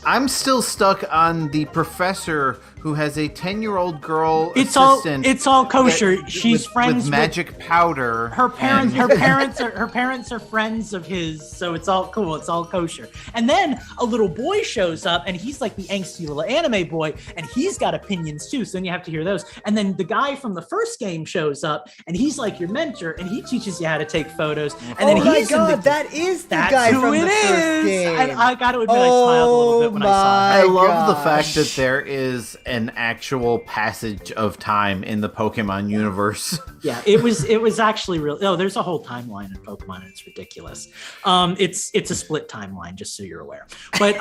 B: I'm still stuck on the professor who has a 10-year-old girl
A: It's
B: assistant.
A: all kosher.
B: that-
A: She's
B: with
A: friends with
B: magic powder.
A: her parents.
B: and-
A: Her parents are friends of his, so it's all cool. It's all kosher. And then a little boy shows up, and he's like the angsty little anime boy, and he's got opinions too. So then you have to hear those. And then the guy from the first game shows up, and he's like your mentor, and he teaches you how to take photos. And then
C: Oh my
A: he's in
C: God,
A: the,
C: that is the
A: that's
C: guy
A: who
C: from
A: it
C: the first
A: is.
C: game.
A: And I got to admit, I smiled a little bit when I saw
B: I
A: it.
B: love the
C: gosh.
B: fact that there is an actual passage of time in the Pokemon universe.
A: Yeah, it was actually real. Oh, there's a whole timeline in Pokemon, and it's ridiculous. It's a split timeline, just so you're aware. But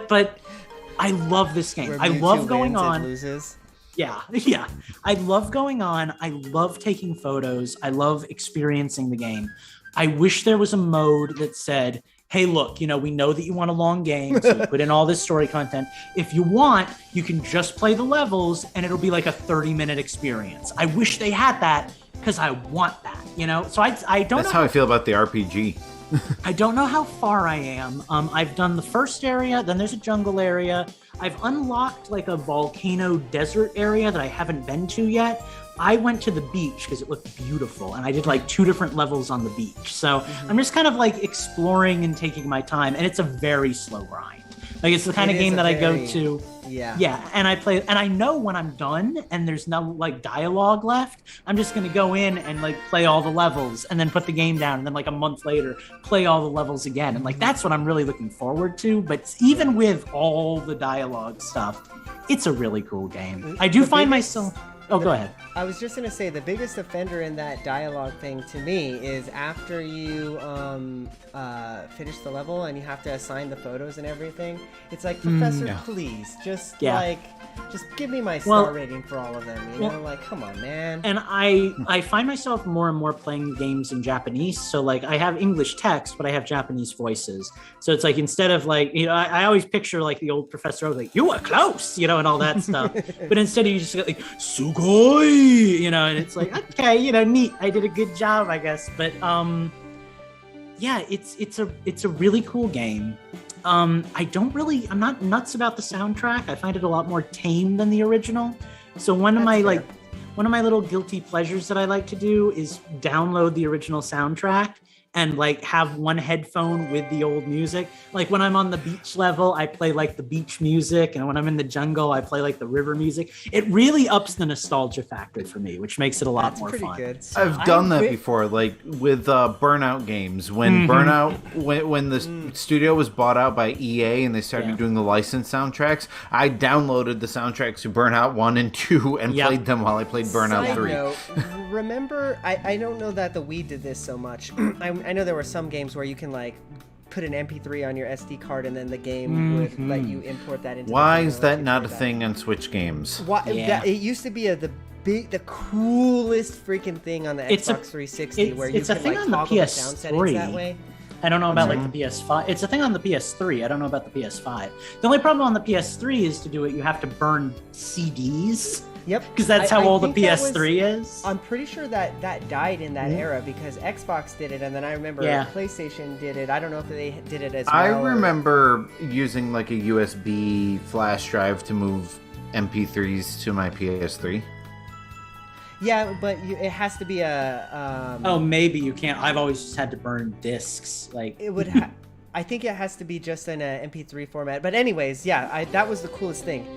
A: but I love this game.
C: Where
A: I
C: Mewtwo
A: love going
C: wins and
A: on.
C: loses.
A: Yeah. I love going on. I love taking photos. I love experiencing the game. I wish there was a mode that said, hey, look, we know that you want a long game, so you put in all this story content. If you want, you can just play the levels and it'll be like a 30-minute experience. I wish they had that because I want that, So I don't
B: That's
A: know.
B: how I feel about the RPG.
A: I don't know how far I am. I've done the first area, then there's a jungle area. I've unlocked like a volcano desert area that I haven't been to yet. I went to the beach because it looked beautiful, and I did like 2 different levels on the beach. So I'm just kind of like exploring and taking my time, and it's a very slow grind. Like it's the kind
C: It
A: of
C: is
A: game
C: a
A: that I go
C: very-
A: to.
C: Yeah.
A: Yeah, and I play, and I know when I'm done and there's no like dialogue left, I'm just gonna go in and like play all the levels and then put the game down, and then like a month later play all the levels again, and like that's what I'm really looking forward to. But even with all the dialogue stuff, it's a really cool game. I do
C: The
A: find
C: biggest-
A: myself. Oh, go ahead.
C: I was just gonna say the biggest offender in that dialogue thing to me is after you finish the level and you have to assign the photos and everything. It's like, Professor, please just give me my star rating for all of them. Like, come on, man.
A: And I find myself more and more playing games in Japanese. So like I have English text, but I have Japanese voices. So it's like instead of like, I always picture like the old Professor Oak, like, you were close, and all that stuff. But instead you just get like, sugoi, and it's like, okay, neat. I did a good job, I guess. But yeah, it's a really cool game. I'm not nuts about the soundtrack. I find it a lot more tame than the original. So one of my little guilty pleasures that I like to do is download the original soundtrack and like have one headphone with the old music. Like when I'm on the beach level, I play like the beach music, and when I'm in the jungle, I play like the river music. It really ups the nostalgia factor for me, which makes it a lot more
C: pretty
A: fun.
C: good.
B: I've done that before, like with Burnout games. When when the studio was bought out by EA and they started doing the licensed soundtracks, I downloaded the soundtracks to Burnout 1 and 2 and played them while I played Burnout
C: Side
B: 3.
C: note, remember, I don't know that the Wii did this so much. I know there were some games where you can like put an MP3 on your SD card and then the game would let you import that into.
B: Why
C: the
B: is that not a thing on Switch games?
C: Why,
A: Yeah.
C: it used to be the coolest freaking thing on the
A: It's a-
C: Xbox 360 where you
A: it's a
C: can
A: thing
C: like
A: on the
C: toggle the sound settings that
A: PS3.
C: way.
A: I don't know about like the PS5. It's a thing on the PS3. I don't know about the PS5. The only problem on the PS3 is to do it, you have to burn CDs.
C: Yep.
A: Because that's how
C: I
A: old the
C: think that
A: PS3 is.
C: I'm pretty sure that died in that era because Xbox did it, and then I remember PlayStation did it. I don't know if they did it as well.
B: I remember using like a USB flash drive to move MP3s to my PS3.
C: Yeah, but it has to be a.
A: Oh, maybe you can't. I've always just had to burn discs. Like
C: it would. I think it has to be just in a MP3 format. But anyways, yeah, that was the coolest thing.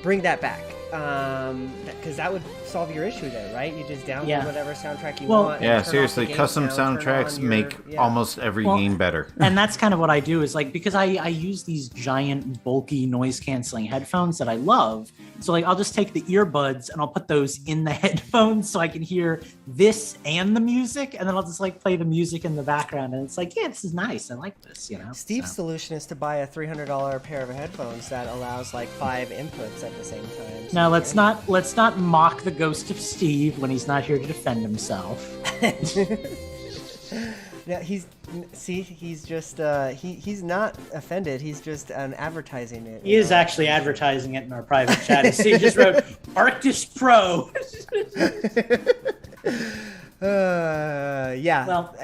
C: Bring that back, because that would solve your issue there, right? You just download whatever soundtrack you want.
B: Yeah, seriously, custom soundtracks make almost every game better.
A: And that's kind of what I do is like, because I use these giant bulky noise canceling headphones that I love. So like I'll just take the earbuds and I'll put those in the headphones so I can hear this and the music, and then I'll just like play the music in the background, and it's like, yeah, this is nice. I like this, you know.
C: Steve's solution is to buy a $300 pair of headphones that allows like 5 inputs at the same time.
A: Now let's not mock the ghost of Steve when he's not here to defend himself.
C: No, he's just he's not offended. He's just advertising it.
A: He is actually advertising it in our private chat. See, he just wrote Arctis Pro.
C: Yeah.
A: Well,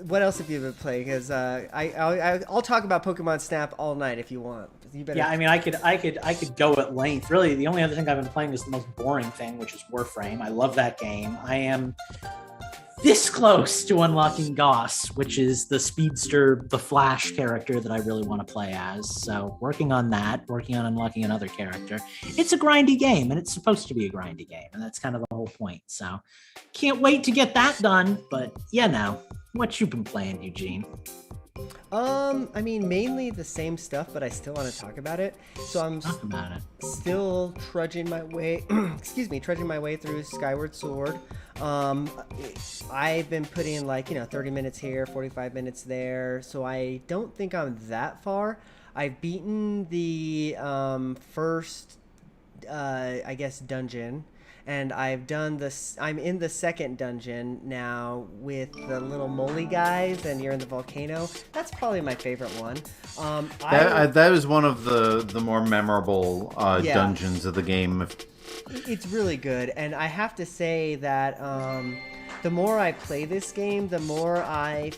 C: what else have you been playing? Because I'll talk about Pokemon Snap all night if you want. You better.
A: Yeah, I mean, I could go at length. Really, the only other thing I've been playing is the most boring thing, which is Warframe. I love that game. I am this close to unlocking Goss, which is the speedster, the Flash character that I really want to play as. So working on that, working on unlocking another character. It's a grindy game, and it's supposed to be a grindy game, and that's kind of the whole point. So can't wait to get that done. But yeah, now what you been playing, Eugene?
C: I mean, mainly the same stuff, but I still want to talk about it. So I'm still trudging my way, trudging my way through Skyward Sword. I've been putting 30 minutes here, 45 minutes there. So I don't think I'm that far. I've beaten the first, dungeon. And I've done this. I'm in the second dungeon now with the little moly guys, and you're in the volcano. That's probably my favorite one.
B: That was one of the more memorable dungeons of the game.
C: It's really good, and I have to say that the more I play this game, the more I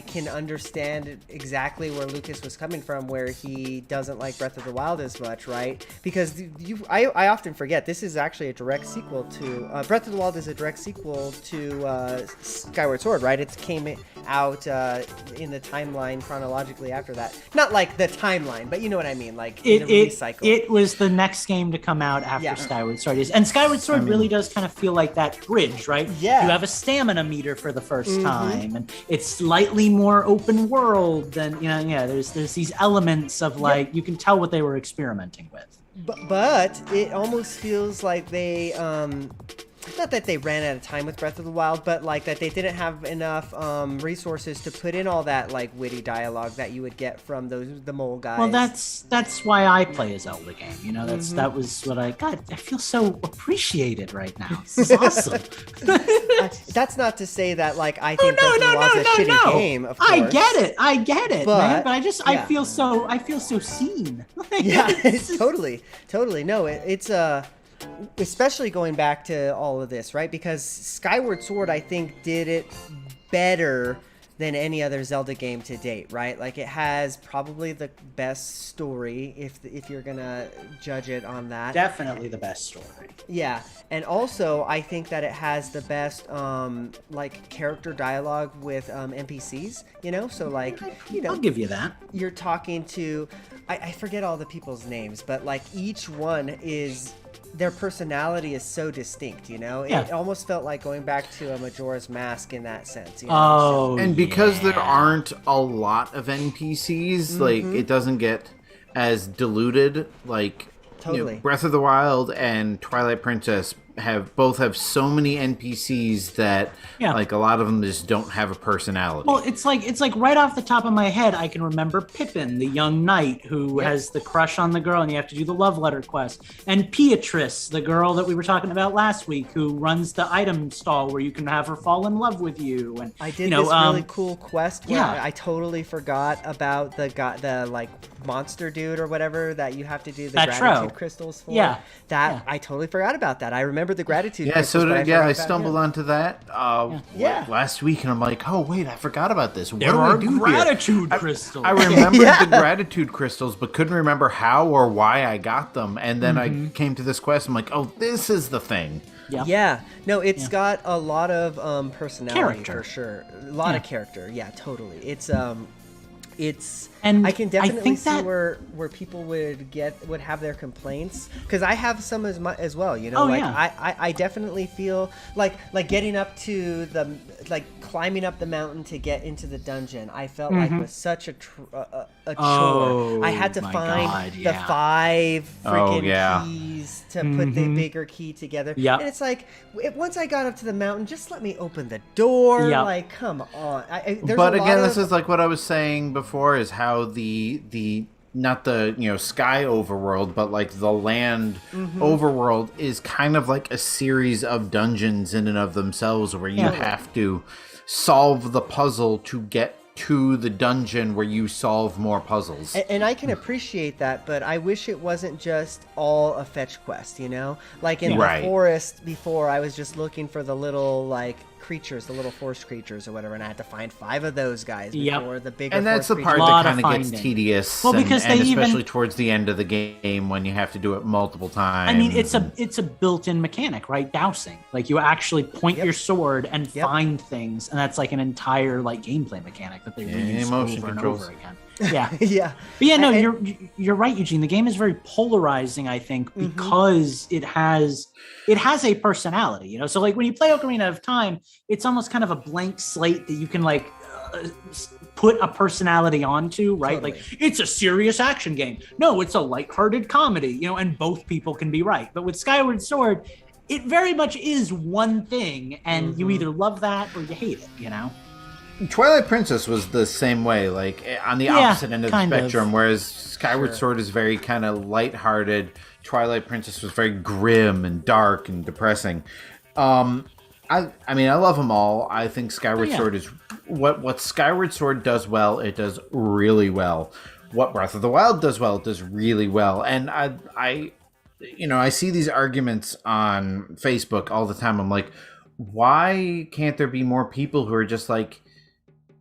C: can understand exactly where Lucas was coming from, where he doesn't like Breath of the Wild as much, right? Because I often forget this is actually a direct sequel to Breath of the Wild is a direct sequel to Skyward Sword, right? It came out in the timeline chronologically after that. Not like the timeline, but you know what I mean, like in the release cycle.
A: It was the next game to come out after Skyward Sword is, and Skyward Sword really does kind of feel like that bridge, right?
C: Yeah.
A: You have a stamina meter for the first time, and it's slightly more open world than there's these elements of you can tell what they were experimenting with,
C: but it almost feels like they not that they ran out of time with Breath of the Wild, but that they didn't have enough resources to put in all that witty dialogue that you would get from the mole guys.
A: Well, that's why I play a Zelda game. That was what I feel so appreciated right now. This is awesome.
C: That's not to say that I think Breath of the Wild's a shitty game. Of course.
A: I get it, man. But I feel so seen.
C: Yeah, totally. No, it's especially going back to all of this, right? Because Skyward Sword, I think, did it better than any other Zelda game to date, right? It has probably the best story if you're gonna judge it on that.
A: Definitely the best story.
C: Yeah, and also I think that it has the best character dialogue with NPCs. So
A: I'll give you that.
C: You're talking to I forget all the people's names, but each one is. Their personality is so distinct, It almost felt like going back to a Majora's Mask in that sense.
B: And because there aren't a lot of NPCs, it doesn't get as diluted.
C: Totally.
B: Breath of the Wild and Twilight Princess have so many NPCs that like a lot of them just don't have a personality.
A: Well, it's like right off the top of my head, I can remember Pippin, the young knight who has the crush on the girl, and you have to do the love letter quest, and Beatrice, the girl that we were talking about last week, who runs the item stall where you can have her fall in love with you. And
C: I did this really cool quest where I totally forgot about the like monster dude or whatever that you have to do the gratitude crystals for. I totally forgot about that. I remember the gratitude crystals.
B: I stumbled onto that last week, and I'm like, oh wait, I forgot about this. What
A: there are
B: do I do
A: gratitude
B: here?
A: crystals.
B: I remembered the gratitude crystals, but couldn't remember how or why I got them. And then I came to this quest. I'm like, oh, this is the thing.
C: Yeah. No, it's got a lot of personality
A: character.
C: for sure. A lot of character. Yeah, totally. It's
A: and
C: I can definitely see
A: that...
C: where people would have their complaints, because I have some as well, you know. I definitely feel like getting up to the climbing up the mountain to get into the dungeon. I felt like was such a chore. I had to find the 5 freaking keys to put the bigger key together. And it's like, once I got up to the mountain, just let me open the door. Like, come on.
B: But again, this is like what I was saying before, is how the not the sky overworld, but like the land overworld is kind of like a series of dungeons in and of themselves, where you have to solve the puzzle to get to the dungeon where you solve more puzzles.
C: And I can appreciate that, but I wish it wasn't just all a fetch quest, you know? Like in the forest before, I was just looking for the little creatures, the little forest creatures or whatever, and I had to find 5 of those guys before the bigger.
B: And that's the part that kind of gets tedious. Well, because and especially towards the end of the game when you have to do it multiple times.
A: I mean, it's a built-in mechanic, right? Dousing, like you actually point your sword and find things, and that's like an entire gameplay mechanic that they reuse over and over again. You're right, Eugene. The game is very polarizing, I think, because it has a personality, you know. So like when you play Ocarina of Time, it's almost kind of a blank slate that you can put a personality onto, right? Totally. Like it's a serious action game. No, it's a lighthearted comedy, you know, and both people can be right. But with Skyward Sword, it very much is one thing, and you either love that or you hate it, you know.
B: Twilight Princess was the same way, like on the opposite end of the spectrum, whereas Skyward Sword is very kind of lighthearted. Twilight Princess was very grim and dark and depressing. I mean, I love them all. I think Skyward Sword is what Skyward Sword does well. It does really well. What Breath of the Wild does well, it does really well. And I see these arguments on Facebook all the time. I'm like, why can't there be more people who are just like,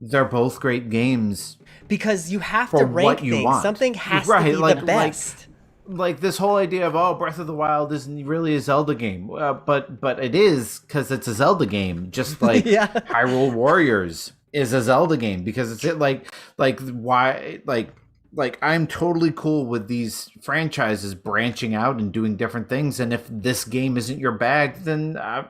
B: they're both great games?
C: Because you have to rank things. Something has to be the best.
B: Like this whole idea of Breath of the Wild isn't really a Zelda game, but it is, because it's a Zelda game, just like Hyrule Warriors is a Zelda game, because it's I'm totally cool with these franchises branching out and doing different things, and if this game isn't your bag, then I'll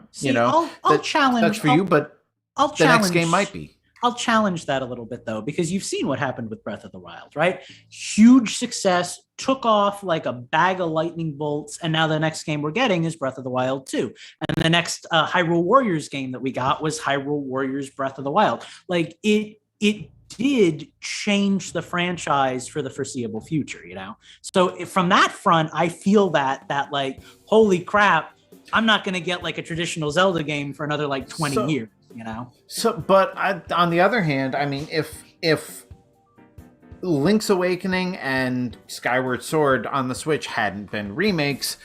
B: challenge. That's for you, but the next game might be.
A: I'll challenge that a little bit, though, because you've seen what happened with Breath of the Wild, right? Huge success, took off like a bag of lightning bolts, and now the next game we're getting is Breath of the Wild 2. And the next Hyrule Warriors game that we got was Hyrule Warriors Breath of the Wild. Like, it did change the franchise for the foreseeable future, you know? So from that front, I feel that like, holy crap, I'm not going to get like a traditional Zelda game for another 20 years. You know.
B: So, but on the other hand, I mean, if Link's Awakening and Skyward Sword on the Switch hadn't been remakes,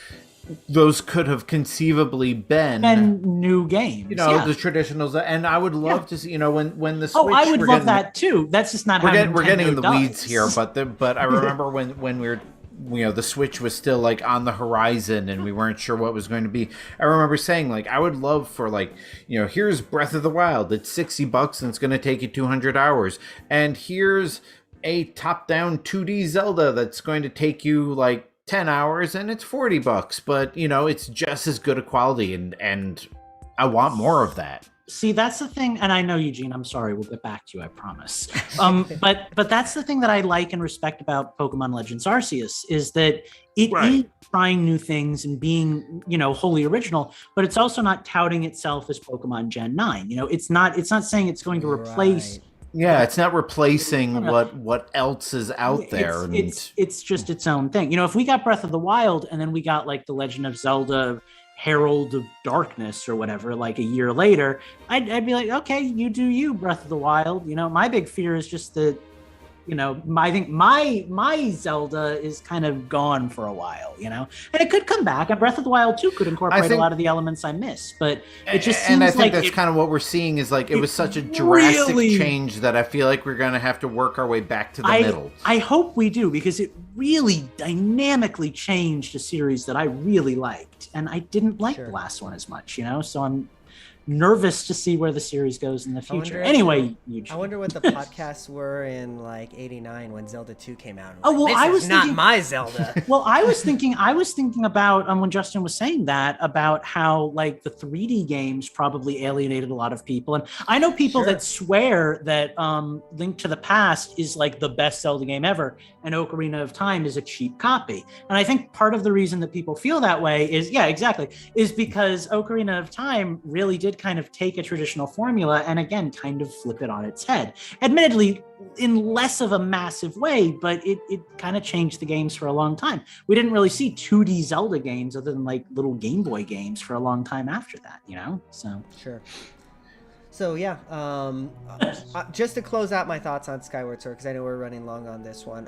B: those could have conceivably been
A: new games.
B: You know, the traditionals, and I would love to see. You know, when the Switch.
A: Oh, I would love that too. That's just not how
B: we're getting in the weeds here, but I remember when we were. The Switch was still on the horizon and we weren't sure what was going to be. I remember saying I would love for here's Breath of the Wild. It's $60 and it's going to take you 200 hours. And here's a top-down 2D Zelda that's going to take you 10 hours and it's $40. But it's just as good a quality, and I want more of that.
A: See, that's the thing, and I know, Eugene, I'm sorry, we'll get back to you, I promise. But that's the thing that I like and respect about Pokemon Legends Arceus is that it is trying new things and being, wholly original, but it's also not touting itself as Pokemon Gen 9. It's not saying it's going to replace.
B: Yeah, it's not replacing what else is out there.
A: It's just its own thing. If we got Breath of the Wild and then we got like The Legend of Zelda Herald of Darkness or whatever, like a year later, I'd be like, okay, you do you, Breath of the Wild. My big fear is just that, I think my Zelda is kind of gone for a while, and it could come back. And Breath of the Wild 2 could incorporate a lot of the elements I miss, but it just seems
B: and I think
A: like
B: that's kind of what we're seeing is like it was such a drastic change that I feel like we're going to have to work our way back to the middle.
A: I hope we do, because it really dynamically changed a series that I really liked, and I didn't like the last one as much, so I'm nervous to see where the series goes in the future. Anyway,
C: I wonder what the podcasts were in like '89 when Zelda 2 came out.
A: I was
C: thinking, not my Zelda.
A: Well, I was thinking about when Justin was saying that about how like the 3D games probably alienated a lot of people, and I know people that swear that Link to the Past is like the best Zelda game ever, and Ocarina of Time is a cheap copy. And I think part of the reason that people feel that way is because Ocarina of Time really did kind of take a traditional formula and again kind of flip it on its head, admittedly in less of a massive way, but it kind of changed the games for a long time. We didn't really see 2D Zelda games other than like little Game Boy games for a long time after that,
C: So yeah, just to close out my thoughts on Skyward Sword, because I know we're running long on this one,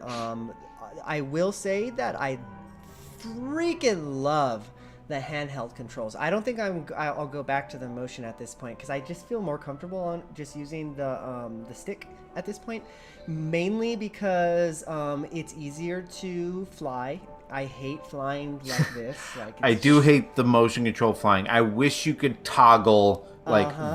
C: I will say that I freaking love the handheld controls. I don't think I'll go back to the motion at this point, because I just feel more comfortable on just using the stick at this point, mainly because it's easier to fly. I hate flying like this.
B: I do hate the motion control flying. I wish you could toggle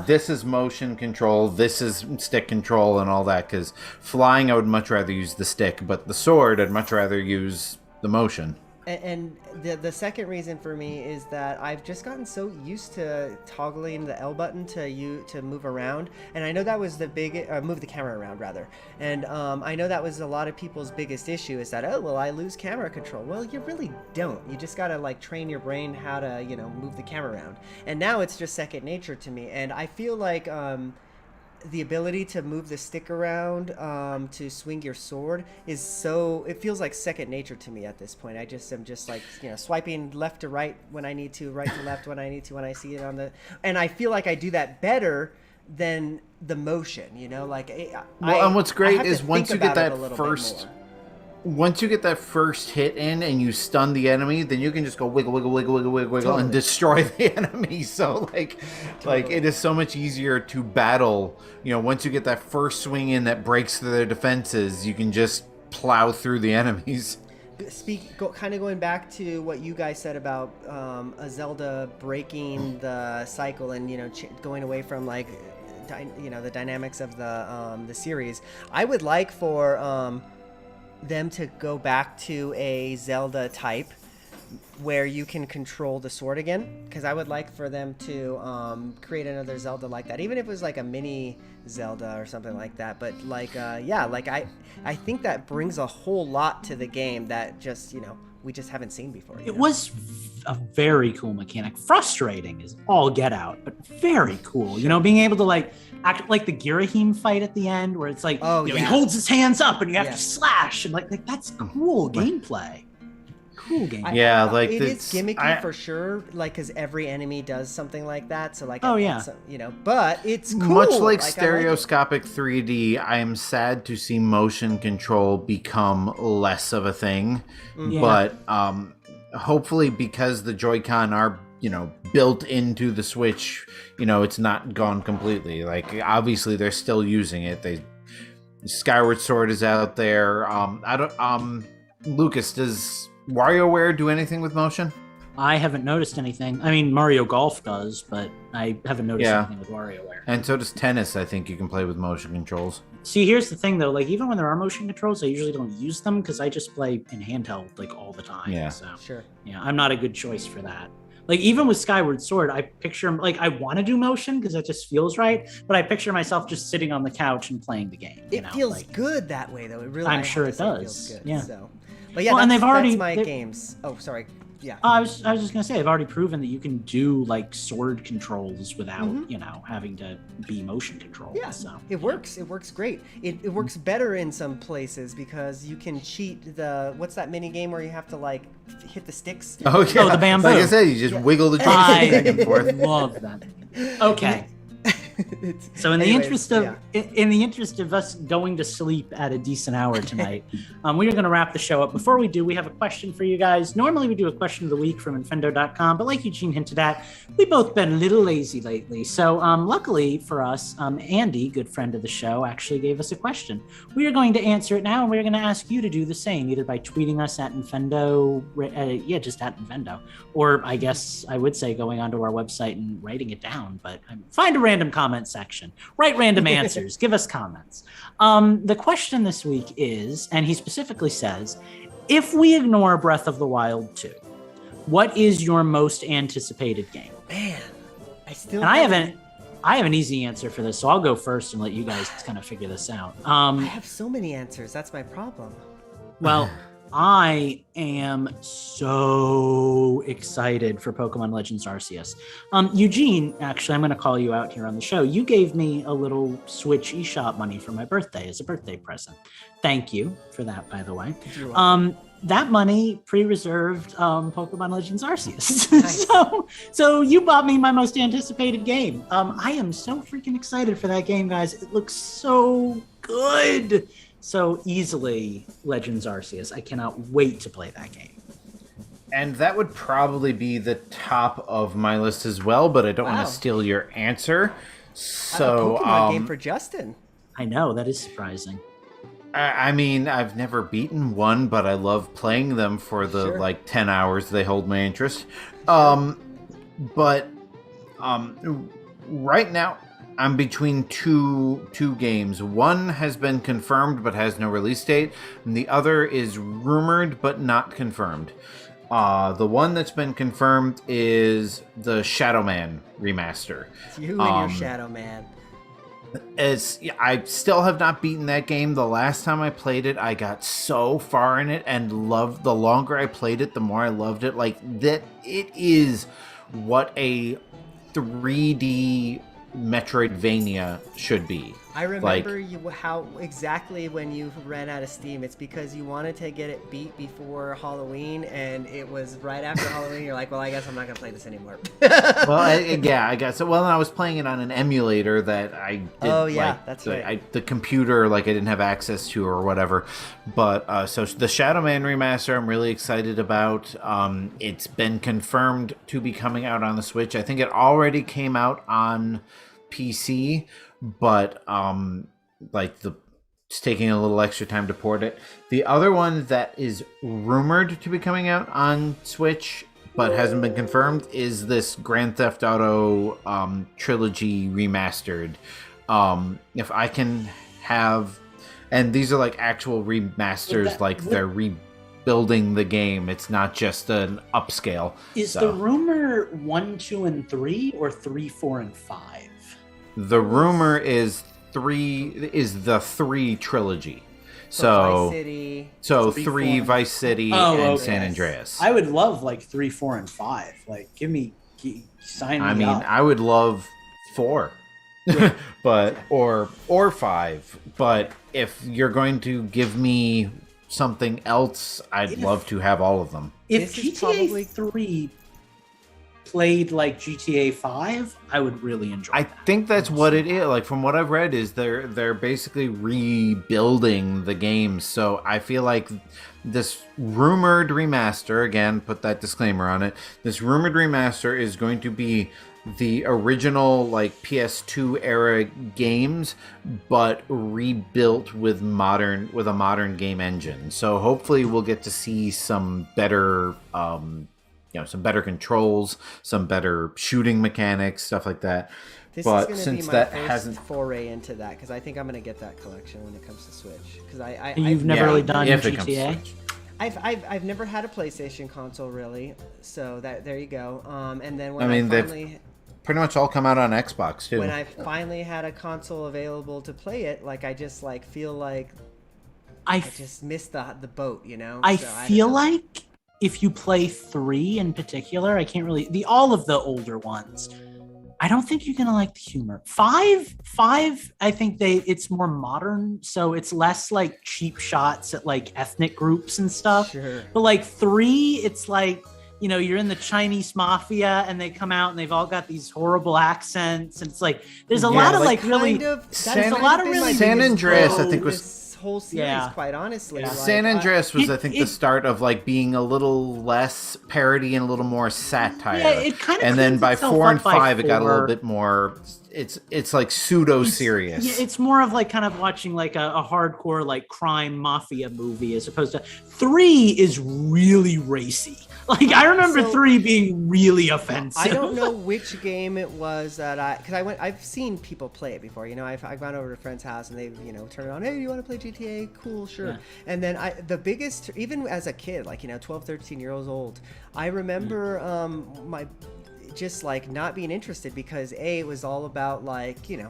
B: this is motion control, this is stick control and all that, because flying I would much rather use the stick, but the sword I'd much rather use the motion.
C: And the second reason for me is that I've just gotten so used to toggling the L button to move around, and I know that was the move the camera around rather. And I know that was a lot of people's biggest issue is that I lose camera control. Well, you really don't. You just gotta like train your brain how to move the camera around. And now it's just second nature to me, and I feel like the ability to move the stick around to swing your sword it feels like second nature to me at this point. I just am just like swiping left to right when I need to, right to left when I need to, when I see it and I feel like I do that better than the motion,
B: and what's great is once you get that first hit in and you stun the enemy, then you can just go wiggle, wiggle, wiggle, wiggle, wiggle, wiggle, and destroy the enemy. So like it is so much easier to battle. Once you get that first swing in that breaks through their defenses, you can just plow through the enemies.
C: Going back to what you guys said about a Zelda breaking the cycle and going away from like the dynamics of the series. I would like for them to go back to a Zelda type where you can control the sword again, because I would like for them to create another Zelda like that, even if it was like a mini Zelda or something like that. But I think that brings a whole lot to the game that just we just haven't seen before.
A: It was a very cool mechanic. Frustrating is all get out, but very cool. Being able to like act like the Girahim fight at the end, where it's like he holds his hands up and you have to slash, and like that's cool gameplay. Cool game.
C: It is gimmicky for sure, like because every enemy does something like that. So like, but it's cool.
B: Much like stereoscopic 3D, I am sad to see motion control become less of a thing. But hopefully, because the Joy-Con are built into the Switch, it's not gone completely. Like obviously they're still using it. Skyward Sword is out there. Lucas, does WarioWare do anything with motion?
A: I haven't noticed anything. I mean, Mario Golf does, but I haven't noticed anything with WarioWare.
B: And so does tennis. I think you can play with motion controls.
A: See, here's the thing, though. Like, even when there are motion controls, I usually don't use them because I just play in handheld like all the time.
B: Yeah,
A: so,
C: sure.
A: Yeah, I'm not a good choice for that. Like even with Skyward Sword, I picture like I want to do motion because that just feels right, but I picture myself just sitting on the couch and playing the game.
C: It feels good that way, though. It really.
A: I'm sure it
C: feels
A: does.
C: good,
A: Yeah.
C: So. But yeah,
A: Well, and
C: that's my games. Oh, sorry. Yeah.
A: I was just gonna say I've already proven that you can do like sword controls without having to be motion controlled.
C: Yeah,
A: so
C: it works. It works great. It works better in some places because you can cheat the what's that mini game where you have to like hit the sticks?
B: Oh yeah,
A: the bamboo.
B: Like I said, you just wiggle the joystick back and forth.
A: Love that. Okay. So in the interest of us going to sleep at a decent hour tonight, we are going to wrap the show up. Before we do, we have a question for you guys. Normally we do a question of the week from Infendo.com, but like Eugene hinted at, we've both been a little lazy lately. So luckily for us, Andy, good friend of the show, actually gave us a question. We are going to answer it now, and we're going to ask you to do the same, either by tweeting us at Infendo, just at Infendo, or I guess I would say going onto our website and writing it down, but find a random comment section, write random answers, give us comments. The question this week is, and he specifically says, if we ignore Breath of the Wild 2, what is your most anticipated game?
C: Man,
A: I have an easy answer for this, so I'll go first and let you guys kind of figure this out.
C: I have so many answers. That's my problem.
A: Well, I am so excited for Pokemon Legends Arceus. Eugene, actually, I'm going to call you out here on the show. You gave me a little Switch eShop money for my birthday as a birthday present. Thank you for that, by the way. That money pre-reserved Pokemon Legends Arceus. Nice. So you bought me my most anticipated game. I am so freaking excited for that game, guys. It looks so good. So easily Legends Arceus. I cannot wait to play that game.
B: And that would probably be the top of my list as well, but I don't want to steal your answer. So,
C: a Pokemon game for Justin.
A: I know, that is surprising.
B: I mean, I've never beaten one, but I love playing them for the 10 hours they hold my interest. But right now I'm between two games. One has been confirmed but has no release date, and the other is rumored but not confirmed. The one that's been confirmed is the Shadow Man remaster.
C: It's you and your Shadow Man.
B: I still have not beaten that game. The last time I played it, I got so far in it and loved. The longer I played it, the more I loved it. Like that, it is what a 3D Metroidvania should be.
C: I remember how exactly when you ran out of steam. It's because you wanted to get it beat before Halloween, and it was right after Halloween. You're like, well, I guess I'm not gonna play this anymore.
B: Well, I guess. Well, and I was playing it on an emulator that I did.
C: Oh yeah, that's right.
B: The computer, I didn't have access to or whatever. But so the Shadow Man remaster, I'm really excited about. It's been confirmed to be coming out on the Switch. I think it already came out on PC, but it's taking a little extra time to port it. The other one that is rumored to be coming out on Switch but hasn't been confirmed is this Grand Theft Auto trilogy remastered. If I can have, and these are actual remasters, they're rebuilding the game. It's not just an upscale.
A: Is the rumor 1, 2, and 3 or 3, 4, and 5?
B: The rumor is the 3 trilogy. So
C: Vice City,
B: 3 Vice City and San Andreas.
A: I would love 3, 4, and 5. Sign me up.
B: I would love 4. Yeah. but or 5. But if you're going to give me something else, I'd love to have all of them.
A: If GTA 3 played like GTA 5, I would really enjoy that.
B: I think that's what it is. From what I've read, is they're basically rebuilding the game. So I feel like this rumored remaster, again, put that disclaimer on it, this rumored remaster is going to be the original PS2 era games, but rebuilt with a modern game engine. So hopefully we'll get to see some better some better controls, some better shooting mechanics, stuff like that.
C: This
B: but
C: is
B: since
C: be my
B: that
C: first
B: hasn't
C: foray into that, because I think I'm going to get that collection when it comes to Switch. Because
A: You've never really done
B: if it comes to
A: GTA?
B: Switch.
C: I've never had a PlayStation console really, so there you go. And then when
B: I mean,
C: they've
B: pretty much all come out on Xbox too.
C: when I finally had a console available to play it, like I just like feel like I just missed the boat, you know.
A: I
C: So
A: feel
C: don't know.
A: like if you play 3 in particular, I can't really all of the older ones. I don't think you're gonna like the humor. 5, I think it's more modern, so it's less like cheap shots at like ethnic groups and stuff.
C: Sure.
A: But like 3, it's like, you know, you're in the Chinese mafia and they come out and they've all got these horrible accents, and it's like there's a lot of like really
B: San
C: San
B: Andreas, I think, was
C: this whole series, quite honestly.
A: Yeah.
C: Like,
B: San Andreas was, I think, the start of like being a little less parody and a little more satire.
A: Yeah, it kind of.
B: And then by
A: itself
B: 4 and
A: up by
B: 5, it got a
A: 4.
B: little bit more. It's like pseudo serious.
A: Yeah, it's more of like kind of watching like a hardcore like crime mafia movie as opposed to 3 is really racy. Like I remember 3 being really offensive.
C: I don't know which game it was that I've seen people play it before. You know, I've gone over to a friend's house and they've, you know, turned it on. Hey, you want to play GTA? Cool, sure.
A: Yeah.
C: And then the biggest, even as a kid, like, you know, 12, 13 years old, I remember my just like not being interested because it was all about like, you know,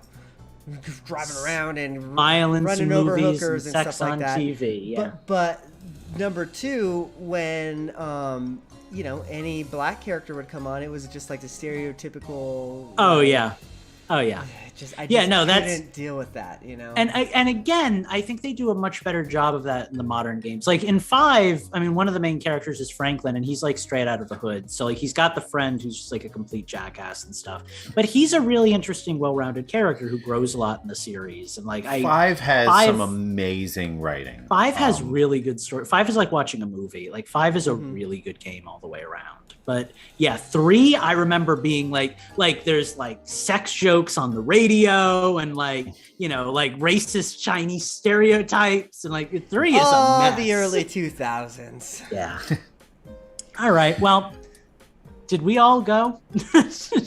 C: driving around and
A: violence,
C: running over
A: movies,
C: hookers and
A: sex
C: stuff like
A: on
C: that.
A: TV. Yeah.
C: But number 2, when you know, any black character would come on, it was just like the stereotypical.
A: Oh yeah. Oh yeah.
C: I
A: Yeah, no,
C: couldn't deal with that, you know.
A: And again, I think they do a much better job of that in the modern games. Like in 5, I mean, one of the main characters is Franklin, and he's like straight out of the hood. So like he's got the friend who's just like a complete jackass and stuff. But he's a really interesting, well-rounded character who grows a lot in the series. And like
B: 5 has some amazing writing.
A: 5 has really good story. 5 is like watching a movie. Like 5 is a really good game all the way around. But yeah, 3, I remember being like there's like sex jokes on the radio and like, you know, like racist Chinese stereotypes, and like 3 is a mess.
C: The early 2000s.
A: Yeah. All right. Well, did we all go?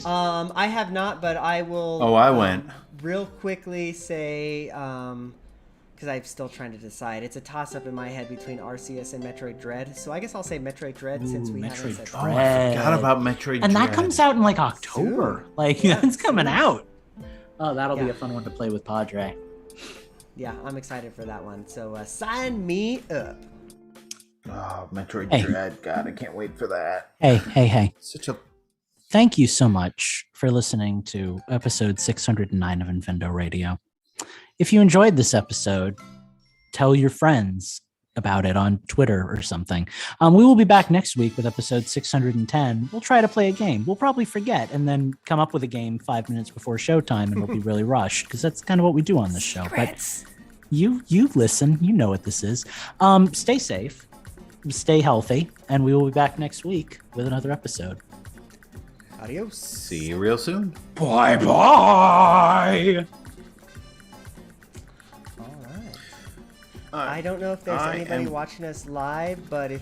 C: I have not, but I will.
B: Oh, I went.
C: Real quickly say, because I'm still trying to decide. It's a toss-up in my head between Arceus and Metroid Dread. So I guess I'll say Metroid Dread since we haven't said.
B: Oh, I forgot about Metroid
A: And
B: Dread.
A: that comes out in like October.
C: Soon.
A: Like
C: Yeah,
A: it's coming
C: soon.
A: out. Oh, that'll be
C: Yeah.
A: a fun one to play with Padre.
C: Yeah, I'm excited for that one. So sign me up.
B: Oh, Metroid
A: Hey.
B: Dread. God, I can't wait for that.
A: Hey.
B: Such a
A: Thank you so much for listening to episode 609 of Infendo Radio. If you enjoyed this episode, tell your friends about it on Twitter or something. We will be back next week with episode 610. We'll try to play a game. We'll probably forget and then come up with a game 5 minutes before showtime, and we'll be really rushed because that's kind of what we do on this show. But you listen, you know what this is. Stay safe, stay healthy, and we will be back next week with another episode.
C: Adios.
B: see you real soon.
A: Bye.
C: I don't know if there's anybody watching us live, but if